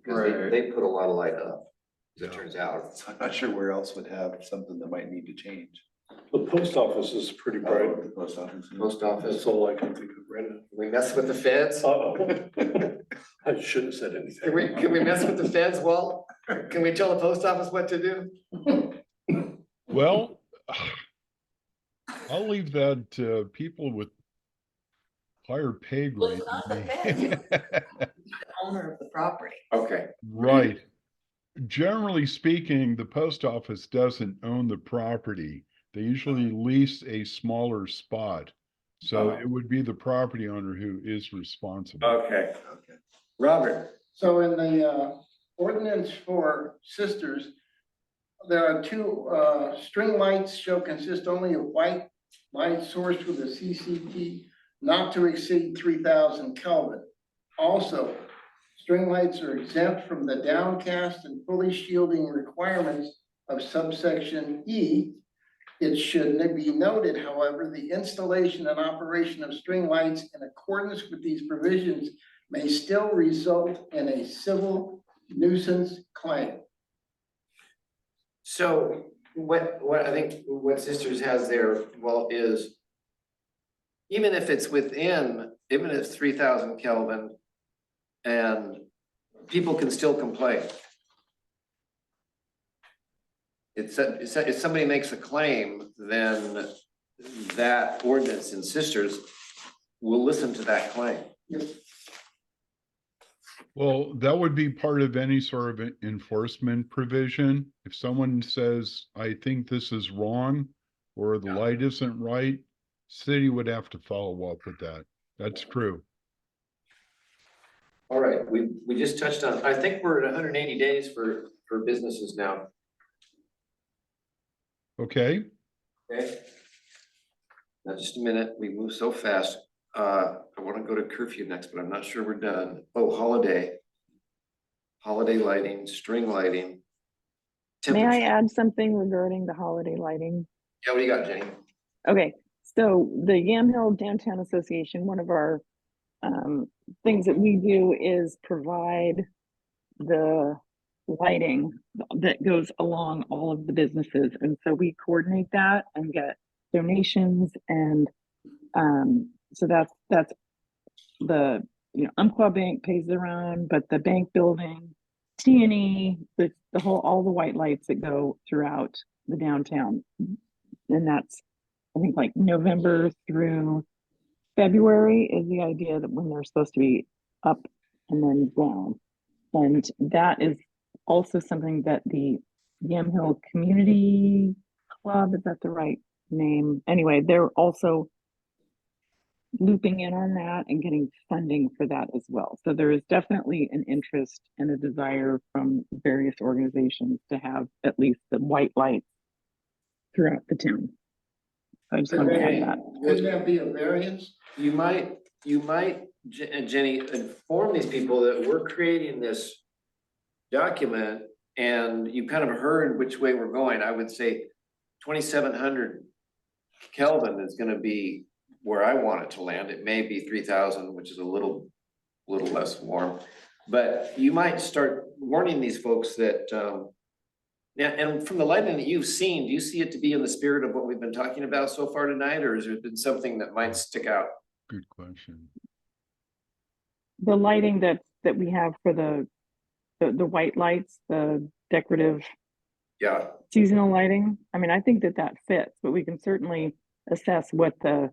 Because Right. they put a lot of light up, as it turns out. So I'm not sure where else would have something that might need to change. The post office is pretty bright. The post office. Post That's office, all I can think of right now. can we mess with the feds? Uh-oh. I shouldn't have said anything. Can we mess with the feds, Walt? Can we tell the post office what to do? Well, I'll leave that to people with higher pay Well, grade. it's not the than me. The owner of the property. Okay. Right. Generally speaking, the post office doesn't own the property. They usually lease a smaller spot. So it would be the property owner who is responsible. Okay. Okay. Robert, So in the ordinance for sisters, there are two string lights shall consist only of white light sourced with a CCT not to exceed 3,000 Kelvin. Also, string lights are exempt from the downcast and fully shielding requirements of subsection E. It should be noted, however, the installation and operation of string lights in accordance with these provisions may still result in a civil nuisance claim. so what I think what Sisters has there, well, is even if it's within, even if it's 3,000 Kelvin and people can still complain. If somebody makes a claim, then that ordinance in Sisters will listen to that claim. Well, that would be part of any sort of enforcement provision. If someone says, I think this is wrong, or the light isn't right, city would have to follow up with that. That's true. All right, we just touched on, I think we're at 180 days for businesses now. Okay, Okay. Now, just a minute, we move so fast. I wanna go to curfew next, but I'm not sure we're done. Oh, holiday. Holiday lighting, string lighting. May I temperature. add something regarding the holiday lighting? Yeah, what do you got, Jenny? Okay, so the Yamhill Downtown Association, one of our things that we do is provide the lighting that goes along all of the businesses. And so we coordinate that and get donations. And so that's the, Umpqua Bank pays their own, but the bank building, T&E, the whole, all the white lights that go throughout the downtown. And that's, I think, like November through February is the idea that when they're supposed to be up and then down. And that is also something that the Yamhill Community Club, is that the right name? Anyway, they're also looping in on that and getting funding for that as well. So there is definitely an interest and a desire from various organizations to have at least the white lights throughout the town. I just want to add that. Could that be a variance? You might, Jenny, inform these people that we're creating this document and you kind of heard which way we're going. I would say 2,700 Kelvin is gonna be where I want it to land. It may be 3,000, which is a little less warm. But you might start warning these folks that, yeah, and from the lighting that you've seen, do you see it to be in the spirit of what we've been talking about so far tonight, or has there been something that might stick out? Good question. The lighting that we have for the white lights, the decorative Yeah, seasonal lighting, I mean, I think that fits, but we can certainly assess what the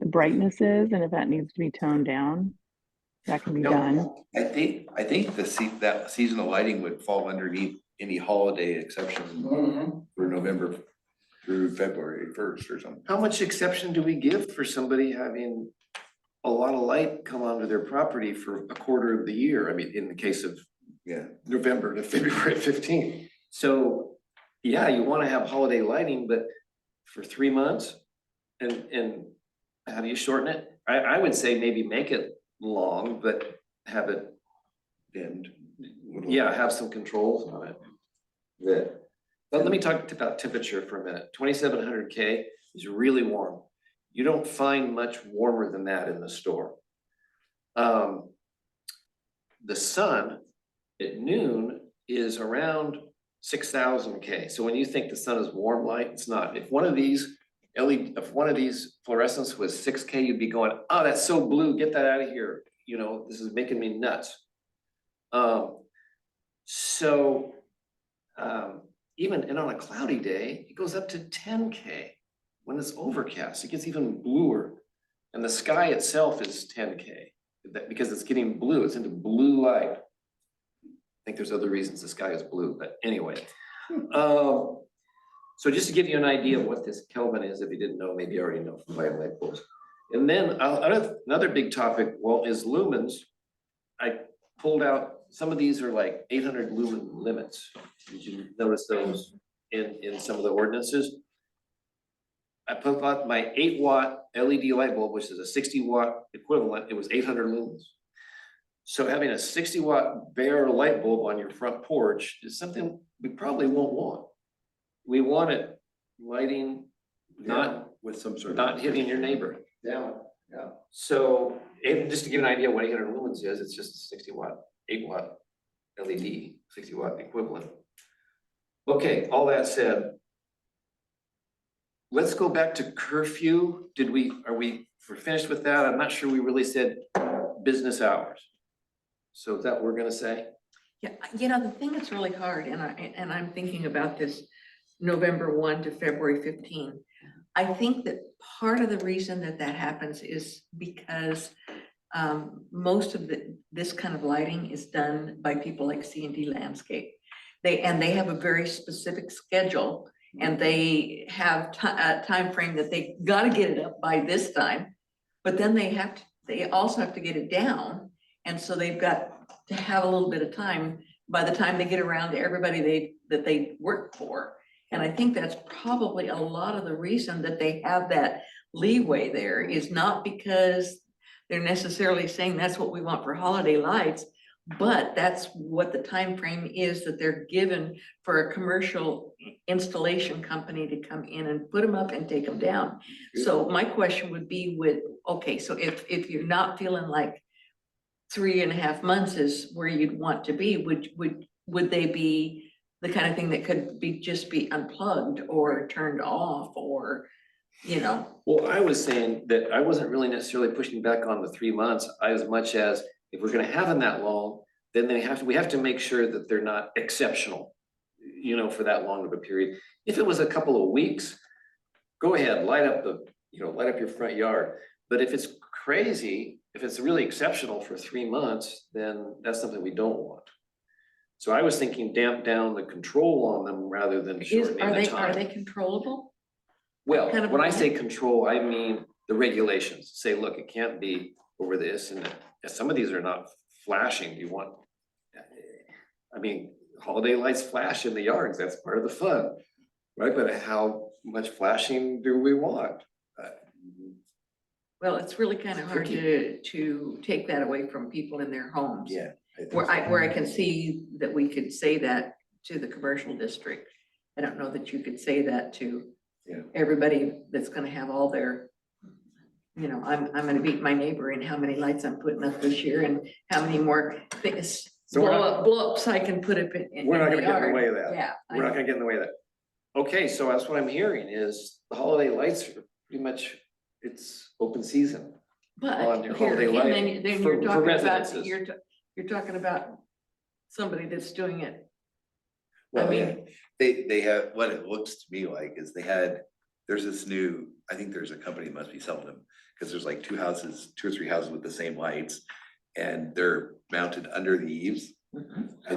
brightness is, and if that needs to be toned down, that can be No. done. I think that seasonal lighting would fall underneath any holiday exception for November through February 1st or something. how much exception do we give for somebody having a lot of light come onto their property for a quarter of the year? I mean, in the case of Yeah. November to February 15th. So, yeah, you wanna have holiday lighting, but for 3 months? And how do you shorten it? I would say maybe make it long, but have it, And yeah, have some controls on it. But let me talk about temperature for a minute. 2700K is really warm. You don't find much warmer than that in the store. The sun at noon is around 6000K. So when you think the sun is warm light, it's not. If one of these if one of these fluorescents was 6K, you'd be going, oh, that's so blue, get that out of here. You know, this is making me nuts. Even and on a cloudy day, it goes up to 10K. When it's overcast, it gets even bluer. And the sky itself is 10K because it's getting blue, it's into blue light. I think there's other reasons the sky is blue, but anyway. So just to give you an idea of what this Kelvin is, if you didn't know, maybe you already know from light bulbs. And then another big topic, well, is lumens. I pulled out, some of these are like 800 lumen limits. Did you notice those in some of the ordinances? I put out my 8-watt LED light bulb, which is a 60-watt equivalent. It was 800 lumens. So having a 60-watt bare light bulb on your front porch is something we probably won't want. We want it lighting, not with some sort of. not hitting your neighbor. Yeah, yeah. So, and just to give you an idea what 800 lumens is, it's just a 60-watt, 8-watt LED, 60-watt equivalent. Okay, all that said, let's go back to curfew. We're finished with that? I'm not sure we really said business hours. So is that what we're gonna say? Yeah, you know, the thing that's really hard, and I'm thinking about this November 1 to February 15. I think that part of the reason that happens is because most of this kind of lighting is done by people like C&D Landscape. They have a very specific schedule, and they have a time frame that they gotta get it up by this time, but then they also have to get it down. And so they've got to have a little bit of time by the time they get around to everybody that they work for. And I think that's probably a lot of the reason that they have that leeway there, is not because they're necessarily saying that's what we want for holiday lights, but that's what the time frame is that they're given for a commercial installation company to come in and put them up and take them down. So my question would be okay, so if you're not feeling like 3.5 months is where you'd want to be, would they be the kind of thing that could just be unplugged or turned off, or, you know? Well, I was saying that I wasn't really necessarily pushing back on the 3 months as much as if we're gonna have them that long, then we have to make sure that they're not exceptional, you know, for that long of a period. If it was a couple of weeks, go ahead, light up your front yard. But if it's crazy, if it's really exceptional for 3 months, then that's something we don't want. So I was thinking damp down the control on them rather than shortening the time. Are they controllable? Well, kind of when I say light? control, I mean the regulations. Say, look, it can't be over this, and some of these are not flashing. You want, I mean, holiday lights flash in the yards. That's part of the fun, right? But how much flashing do we want? Well, it's really kind of hard to take that away from people in their homes. Yeah. I think Where so. I can see that we could say that to the commercial district. I don't know that you could say that to Yeah. everybody that's gonna have all their, I'm gonna beat my neighbor in how many lights I'm putting up this year and how many more things. So we're blow ups, I can put it in. We're not the gonna get in the yard. way of that. Yeah. I We're not know. gonna get in the way of that. Okay, so that's what I'm hearing is the holiday lights are pretty much, it's open season. on But your here holiday again, lighting then for- you're for talking about, residences. you're talking about somebody that's doing it. Well, mean- yeah, they have, what it looks to me like is there's this new, I think there's a company that must be selling them. Cause there's like two or three houses with the same lights and they're mounted under the eaves. I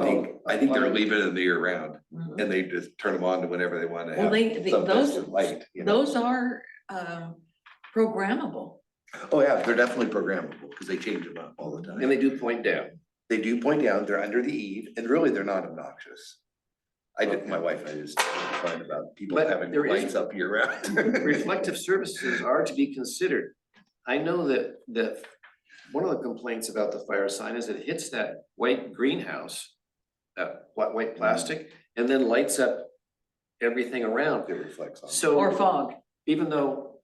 think they're leaving them year round Mhm. and they just turn them on to whenever they wanna Well, have some those, vested light. You know? those are programmable. Oh, yeah, they're definitely programmable because they change them up all the time. And they do point down. They do point down, they're under the eave, and really, they're not obnoxious. My wife and I just find about people But having there is- lights up year round. Reflective surfaces are to be considered. I know that one of the complaints about the fire sign is it hits that white greenhouse, that white plastic, and then lights up everything around. It reflects on. So Or fog. even though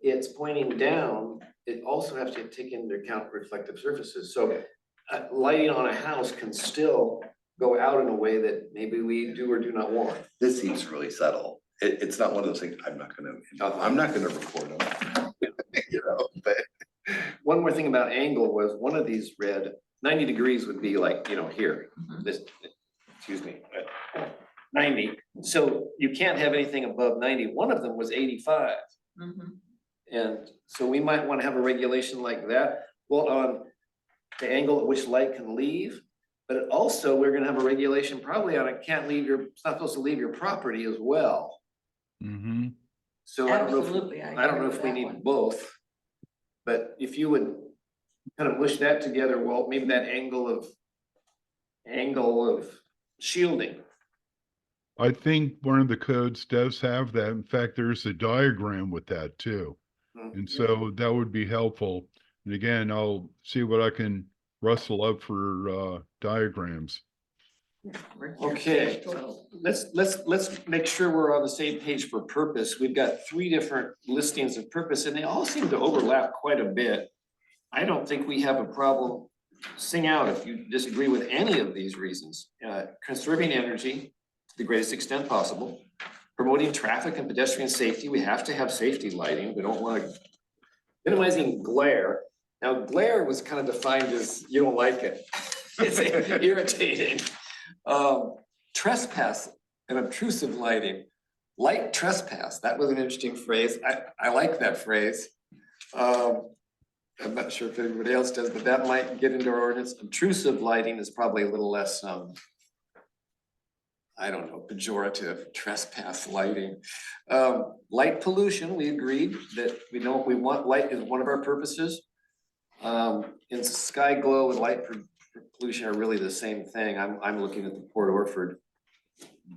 it's pointing down, it also has to take into account reflective surfaces. So lighting on a house can still go out in a way that maybe we do or do not want. This seems really subtle. It's not one of those things, I'm not gonna record them. You know, but One more thing about angle was one of these read 90 degrees would be like, here, this, excuse me, 90. So you can't have anything above 90. One of them was 85. Mhm. And so we might want to have a regulation like that. Well, on the angle at which light can leave, but also we're gonna have a regulation probably on it it's not supposed to leave your property as well. Mm-hmm. So I don't know if, Absolutely, I I don't agree know with if we that need one. both. But if you would kind of mush that together, well, maybe that angle of shielding. I think one of the codes does have that. In fact, there's a diagram with that too. And so that would be helpful. And again, I'll see what I can rustle up for diagrams. We're here, Okay. page 12. Let's make sure we're on the same page for purpose. We've got 3 different listings of purpose and they all seem to overlap quite a bit. I don't think we have a problem. Sing out if you disagree with any of these reasons. Conserving energy to the greatest extent possible. Promoting traffic and pedestrian safety. We have to have safety lighting. We don't want to. Minimizing glare. Now glare was kind of defined as you don't like it. It's irritating. Trespass and obtrusive lighting. Light trespass, that was an interesting phrase. I like that phrase. I'm not sure if anybody else does, but that might get into our ordinance. Obtrusive lighting is probably a little less, I don't know, pejorative, trespass lighting. Light pollution, we agreed that we want light is one of our purposes. And sky glow and light pollution are really the same thing. I'm looking at the Port Orford.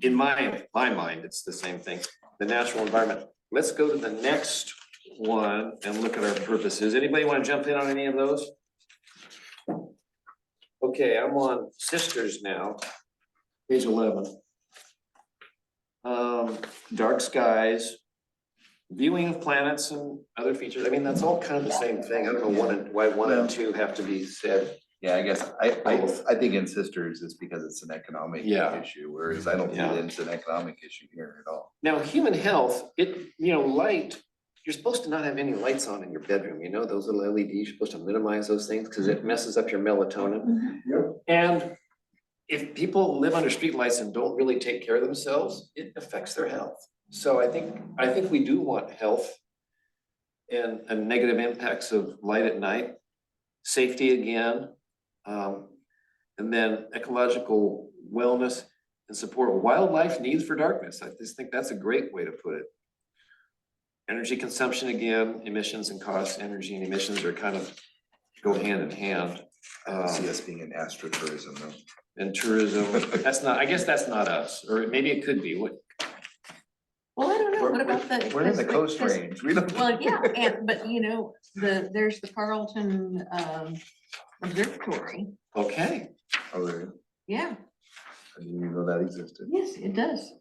In my mind, it's the same thing. The natural environment. Let's go to the next one and look at our purposes. Anybody want to jump in on any of those? Okay, I'm on sisters now, page 11. Dark skies, viewing of planets and other features. I mean, that's all kind of the same thing. I don't know why 1 and 2 have to be said. yeah, I guess, I think in Sisters, it's because it's an economic Yeah. issue, whereas I don't think Yeah. it's an economic issue here at all. Now, human health, light, you're supposed to not have any lights on in your bedroom, those little LEDs, you're supposed to minimize those things because it messes up your melatonin. And if people live under streetlights and don't really take care of themselves, it affects their health. So I think we do want health and negative impacts of light at night, safety again, and then ecological wellness and support wildlife needs for darkness. I just think that's a great way to put it. Energy consumption again, emissions and costs, energy and emissions are kind of go hand in hand. I see us being in astro-tourism though. And tourism, I guess that's not us, or maybe it could be. Well, I don't know, what about the? We're in the because- coast range. We don't. Well, yeah, but there's the Carlton Observatory, Okay, Oh, really? yeah. I didn't even know that existed. Yes, it does.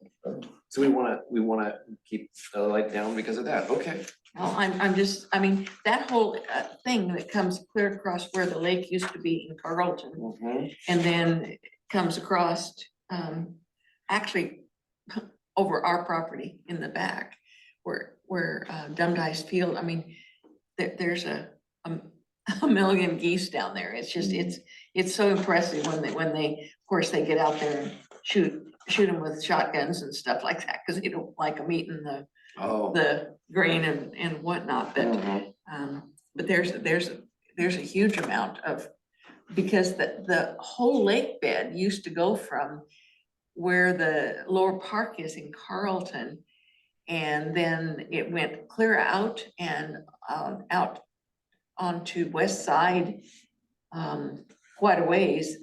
So we wanna keep the light down because of that, okay. Well, I'm just, I mean, that whole thing that comes clear across where the lake used to be in Carlton Mhm. and then comes across, actually over our property in the back where Dumdice Field, I mean, there's a million geese down there. It's just, it's so impressive when they, of course, they get out there and shoot them with shotguns and stuff like that, because they don't like them eating Oh. the grain and whatnot, Mhm. but there's a huge amount of, because the whole lake bed used to go from where the lower park is in Carlton, and then it went clear out and out onto West Side, quite a ways,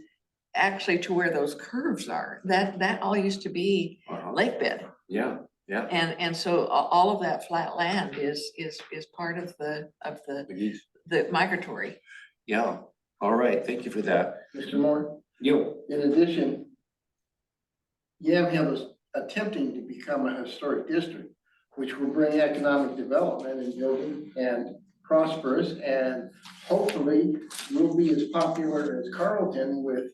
actually to where those curves are. That all used to be Uh-huh. lake bed. Yeah, yeah. And so all of that flat land is part of the The geese. the migratory. Yeah, all right, thank you for that. Mr. Moore, You, in addition, Yamhill is attempting to become a historic district, which will bring economic development and building and prosperous, and hopefully will be as popular as Carlton with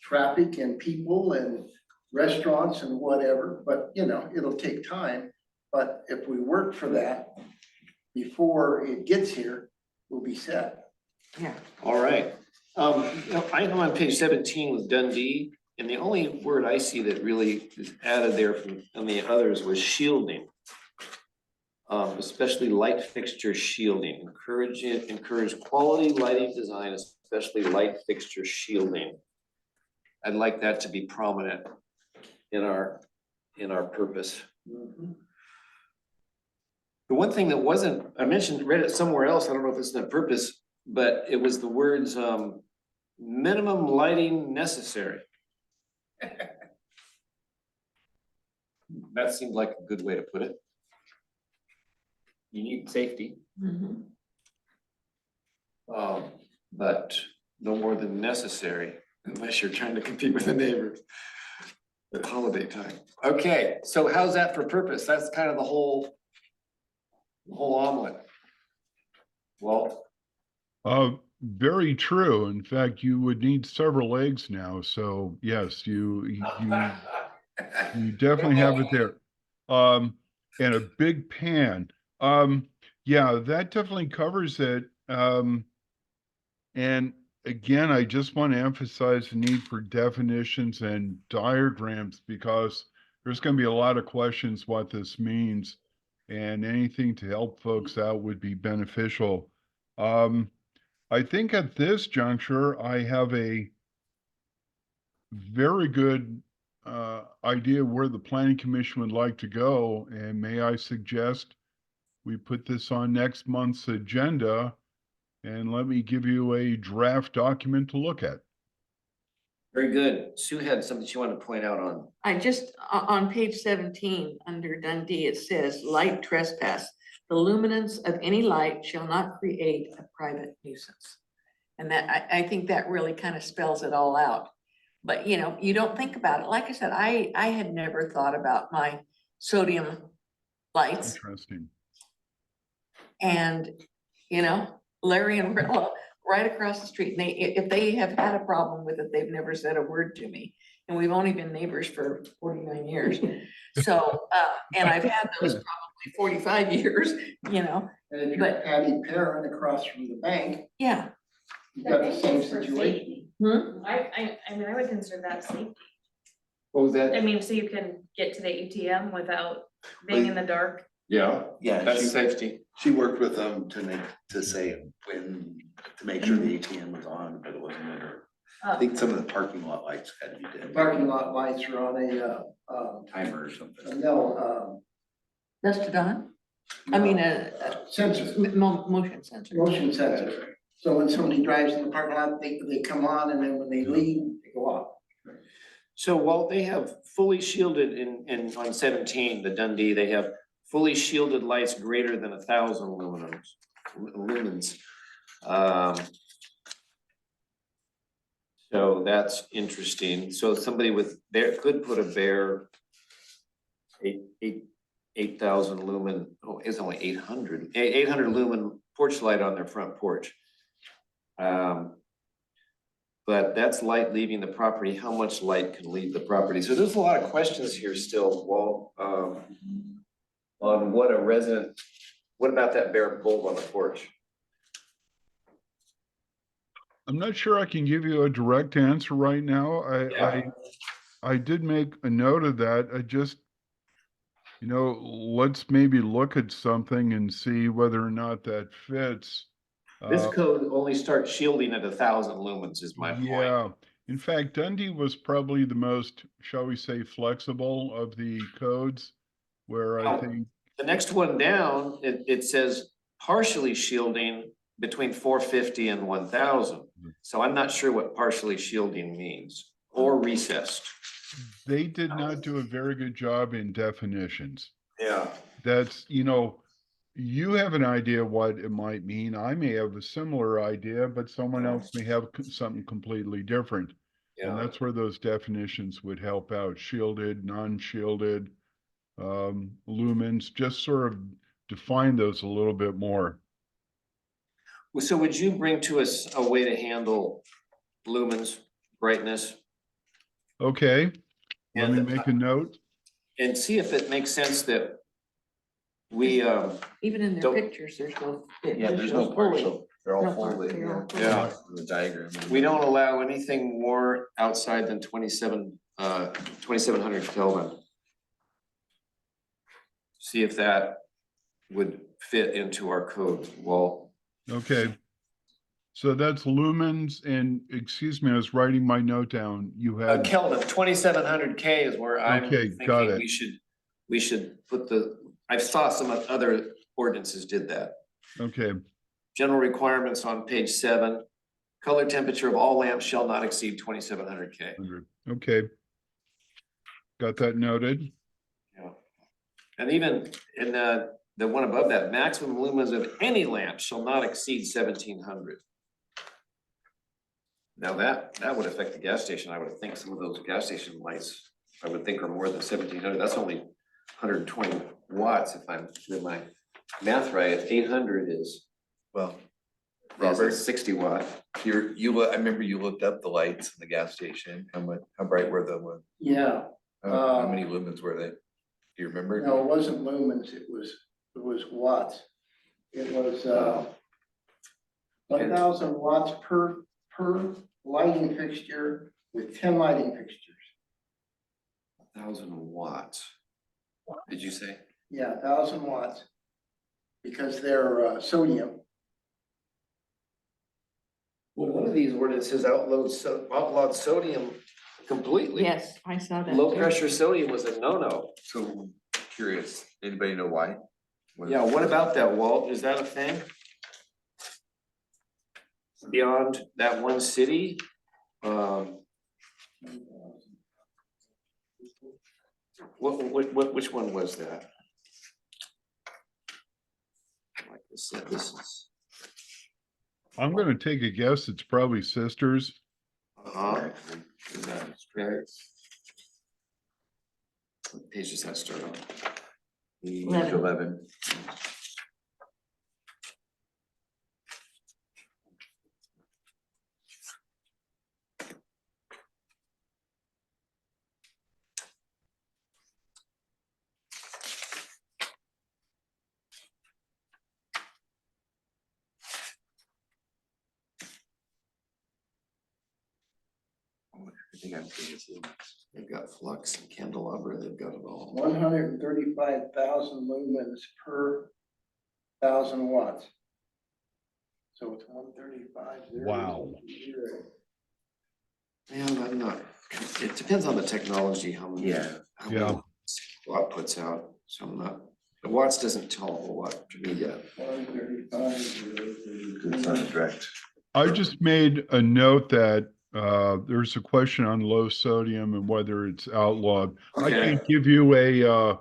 traffic and people and restaurants and whatever, but you know, it'll take time. But if we work for that before it gets here, we'll be set. Yeah. all right. I'm on page 17 with Dundee, and the only word I see that really is added there from the others was shielding. Especially light fixture shielding, encourage quality lighting design, especially light fixture shielding. I'd like that to be prominent in our purpose. The one thing that wasn't, I read it somewhere else, I don't know if it's on purpose, but it was the words, minimum lighting necessary. That seemed like a good way to put it. You need safety, Mhm. but no more than necessary unless you're trying to compete with the neighbors at holiday time. Okay, so how's that for purpose? That's kind of the whole omelet. Well, Very true. In fact, you would need several eggs now. So yes, you definitely have it there. And a big pan. Yeah, that definitely covers it. And again, I just want to emphasize the need for definitions and diagrams because there's going to be a lot of questions what this means, and anything to help folks out would be beneficial. I think at this juncture, I have a very good idea where the planning commission would like to go, and may I suggest we put this on next month's agenda, and let me give you a draft document to look at. very good. Sue had something she wanted to point out on. I just, on page 17, under Dundee, it says light trespass. The luminance of any light shall not create a private nuisance. And that, I think that really kind of spells it all out. But you know, you don't think about it. Like I said, I had never thought about my sodium lights. Interesting. And, you know, Larry and Rilla right across the street, and if they have had a problem with it, they've never said a word to me. And we've only been neighbors for 49 years. So, and I've had those probably 45 years, you know, And if you're But- Patty Perrin across from the bank, yeah. you've got the same situation. I mean, I would consider that safety. What was I that? mean, so you can get to the ATM without being in the dark. Yeah, Yeah, that's she, safety. she worked with them to say when, to make sure the ATM was on, but it wasn't, or I think some of the parking lot lights had to be The dead, parking lot lights are on timer or something. no, Dusk to dawn? I mean, a sensor, motion sensor. motion sensor. So when somebody drives in the parking lot, they come on, and then when they leave, they go off. So while they have fully shielded on 17, the Dundee, they have fully shielded lights greater than 1,000 lumens. So that's interesting. So somebody with, there could put a bare 8,000 lumen, oh, it's only 800 lumen porch light on their front porch. But that's light leaving the property. How much light can leave the property? So there's a lot of questions here still, Walt, on what a resident, what about that bare bulb on the porch? I'm not sure I can give you a direct answer right now. Yeah. I did make a note of that. I just, you know, let's maybe look at something and see whether or not that fits. This Uh, code only starts shielding at 1,000 lumens is my point. Yeah, in fact, Dundee was probably the most, shall we say, flexible of the codes, where I Oh. think, The next one down, it says partially shielding between 450 and 1,000. So I'm not sure what partially shielding means, or recessed. they did not do a very good job in definitions. Yeah. That's, you know, you have an idea what it might mean. I may have a similar idea, but someone else may have something completely different. And Yeah. that's where those definitions would help out. Shielded, non-shielded, lumens, just sort of define those a little bit more. So would you bring to us a way to handle lumens, brightness, Okay, let me And- make a note. and see if it makes sense that we, Even in their Don't- pictures, there's no. Yeah, there's no partial, they're all No part, folded, they're all yeah. folded. The diagram. we don't allow anything more outside than 2,700 Kelvin. See if that would fit into our code, Walt. Okay. So that's lumens and, excuse me, I was writing my note down. You had, Kelvin, 2,700 K is where I'm Okay, got thinking it. we should put I saw some other ordinances did that. okay, General requirements on page 7. Color temperature of all lamps shall not exceed 2,700 K. 100. Okay. Got that noted. Yeah. And even in the one above that, maximum lumens of any lamp shall not exceed 1,700. Now that would affect the gas station. I would think some of those gas station lights, I would think are more than 1,700. That's only 120 watts if I'm doing my math right. 800 is Well, a Robert, 60 watt. I remember you looked up the lights in the gas station, how bright were they? Yeah, How many lumens were they? Do you remember? no, it wasn't lumens, it was watts. It was, 1,000 watts per lighting fixture with 10 lighting fixtures. 1,000 watts. Did you say? Yeah, 1,000 watts. Because they're sodium. Well, one of these ordinances outlawed sodium completely. Yes, I saw that. Low too. pressure sodium was a no-no. So curious, anybody know why? Yeah, what about that, Walt? Is that a thing? Beyond that one city? Which one was that? Like I said, this is. I'm gonna take a guess. It's probably Sisters. Is that right? What page does that start on? 11. They've got flux and candelabra, they've got it all. 135,000 lumens per 1,000 watts. So it's 135. Wow. Man, I'm not, it depends on the technology, how many. Yeah. how Yeah. many Watt puts out, so I'm not, the watts doesn't tell a whole lot to me yet. 135. It's not direct. I just made a note that there's a question on low sodium and whether it's outlawed. I Okay. can't give you a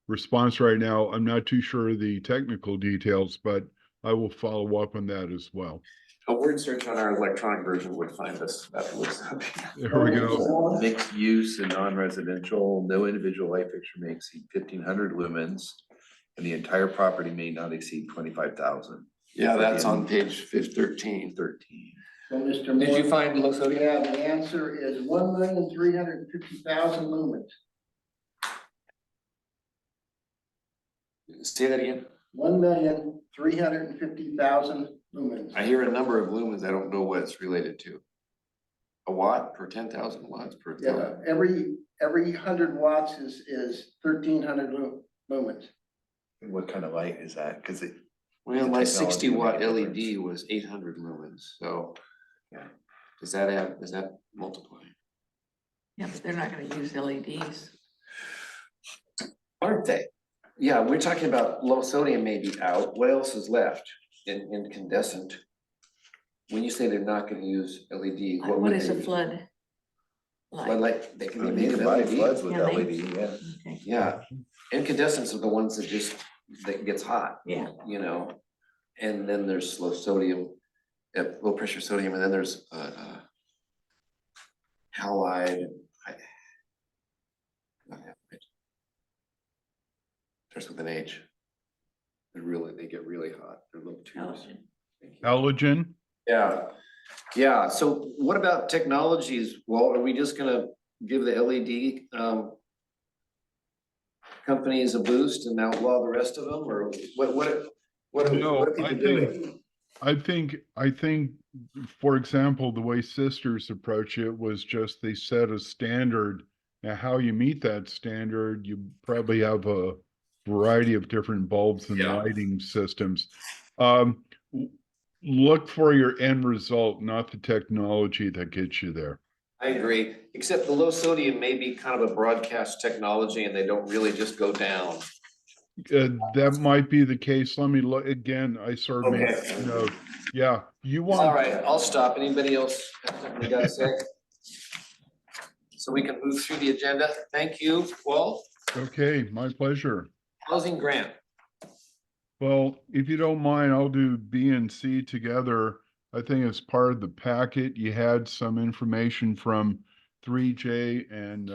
response right now. I'm not too sure of the technical details, but I will follow up on that as well. A word search on our electronic version would find us. That was. There we go. Mixed use and non-residential, no individual light fixture may exceed 1,500 lumens. And the entire property may not exceed 25,000. Yeah, that's on page 13. So Mr. Did you Moore, find low sodium? yeah, the answer is 1,350,000 lumens. Say that again. 1,350,000 lumens. I hear a number of lumens. I don't know what it's related to. A watt per 10,000 watts per. Yeah, every 100 watts is 1,300 lumens. And what kind of light is that? Cause it, Well, my Technology 60-watt will make a LED difference. was 800 lumens, so. Yeah. Does that multiply? Yeah, but they're not gonna use LEDs. Aren't they? Yeah, we're talking about low sodium may be out. What else is left in incandescent? When you say they're not gonna use LED, what What would is a they? flood? Well, like, they can be you made can of buy LED. floods with Yeah, they- LED, yeah. Okay, Yeah, incandescents are the ones that gets hot, yeah. you know? And then there's low sodium, low pressure sodium, and then there's halide. Starts with an H. They get really hot. They're little tubes. Halogen? Yeah, so what about technologies? Well, are we just gonna give the LED companies a boost and outlaw the rest of them, or what are No, people I doing? I think, for example, the way Sisters approach it was just they set a standard. Now, how you meet that standard, you probably have a variety of different bulbs and Yeah. lighting systems. Look for your end result, not the technology that gets you there. I agree, except the low sodium may be kind of a broadcast technology and they don't really just go down. That might be the case. Let me look again. I sort of made Okay. a note. Yeah, you All want. right, I'll stop. Anybody else have something you gotta say? So we can move through the agenda. Thank you, Walt. Okay, my pleasure. Housing grant. Well, if you don't mind, I'll do B and C together. I think as part of the packet, you had some information from 3J and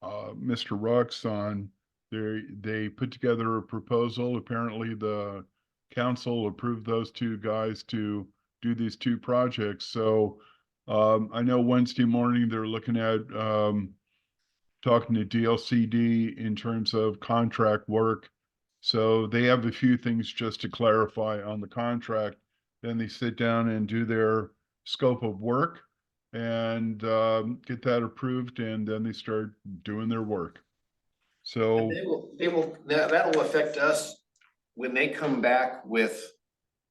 Mr. Rux on. They put together a proposal. Apparently the council approved those two guys to do these two projects. So I know Wednesday morning they're looking at talking to DLCD in terms of contract work. So they have a few things just to clarify on the contract. Then they sit down and do their scope of work and get that approved, and then they start doing their work. So That'll affect us when they come back with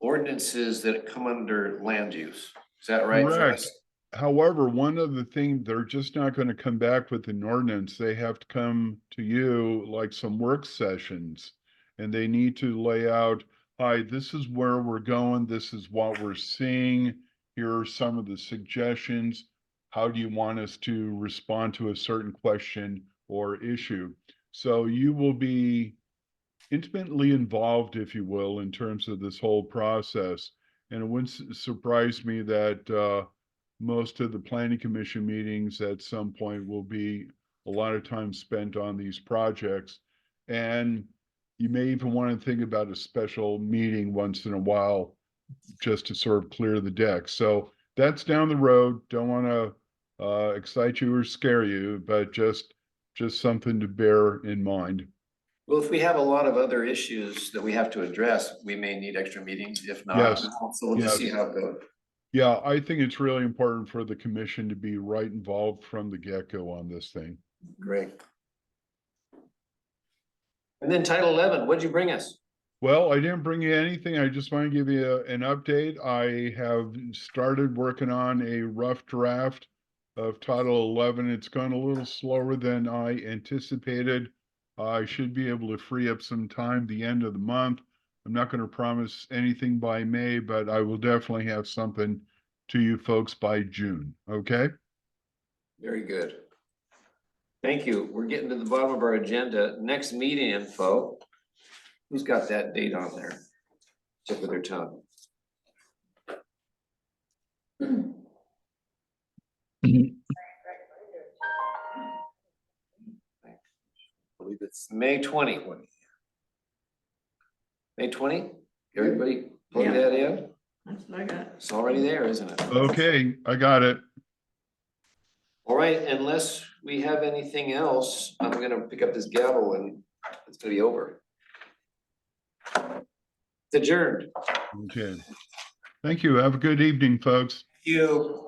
ordinances that come under land use. Is that right? for correct. us? However, one of the things, they're just not going to come back with an ordinance. They have to come to you like some work sessions. And they need to lay out, hi, this is where we're going. This is what we're seeing. Here are some of the suggestions. How do you want us to respond to a certain question or issue? So you will be intimately involved, if you will, in terms of this whole process. And it wouldn't surprise me that most of the planning commission meetings at some point will be a lot of time spent on these projects. And you may even want to think about a special meeting once in a while just to sort of clear the deck. So that's down the road. Don't want to excite you or scare you, but just something to bear in mind. Well, if we have a lot of other issues that we have to address, we may need extra meetings. If not, Yes. so we'll just see Yes. how it goes. Yeah, I think it's really important for the commission to be right involved from the get-go on this thing. Great. And then Title 11, what'd you bring us? Well, I didn't bring you anything. I just want to give you an update. I have started working on a rough draft of Title 11. It's gone a little slower than I anticipated. I should be able to free up some time the end of the month. I'm not going to promise anything by May, but I will definitely have something to you folks by June. Okay? Very good. Thank you. We're getting to the bottom of our agenda. Next meeting info. Who's got that date on there? Tip of their tongue. I believe it's May 20. May 20? Everybody plug Yeah. that in? That's what I got. It's already there, isn't it? Okay, I got it. All right, unless we have anything else, I'm gonna pick up this gavel and it's gonna be over. It's adjourned. Okay. Thank you. Have a good evening, folks. You.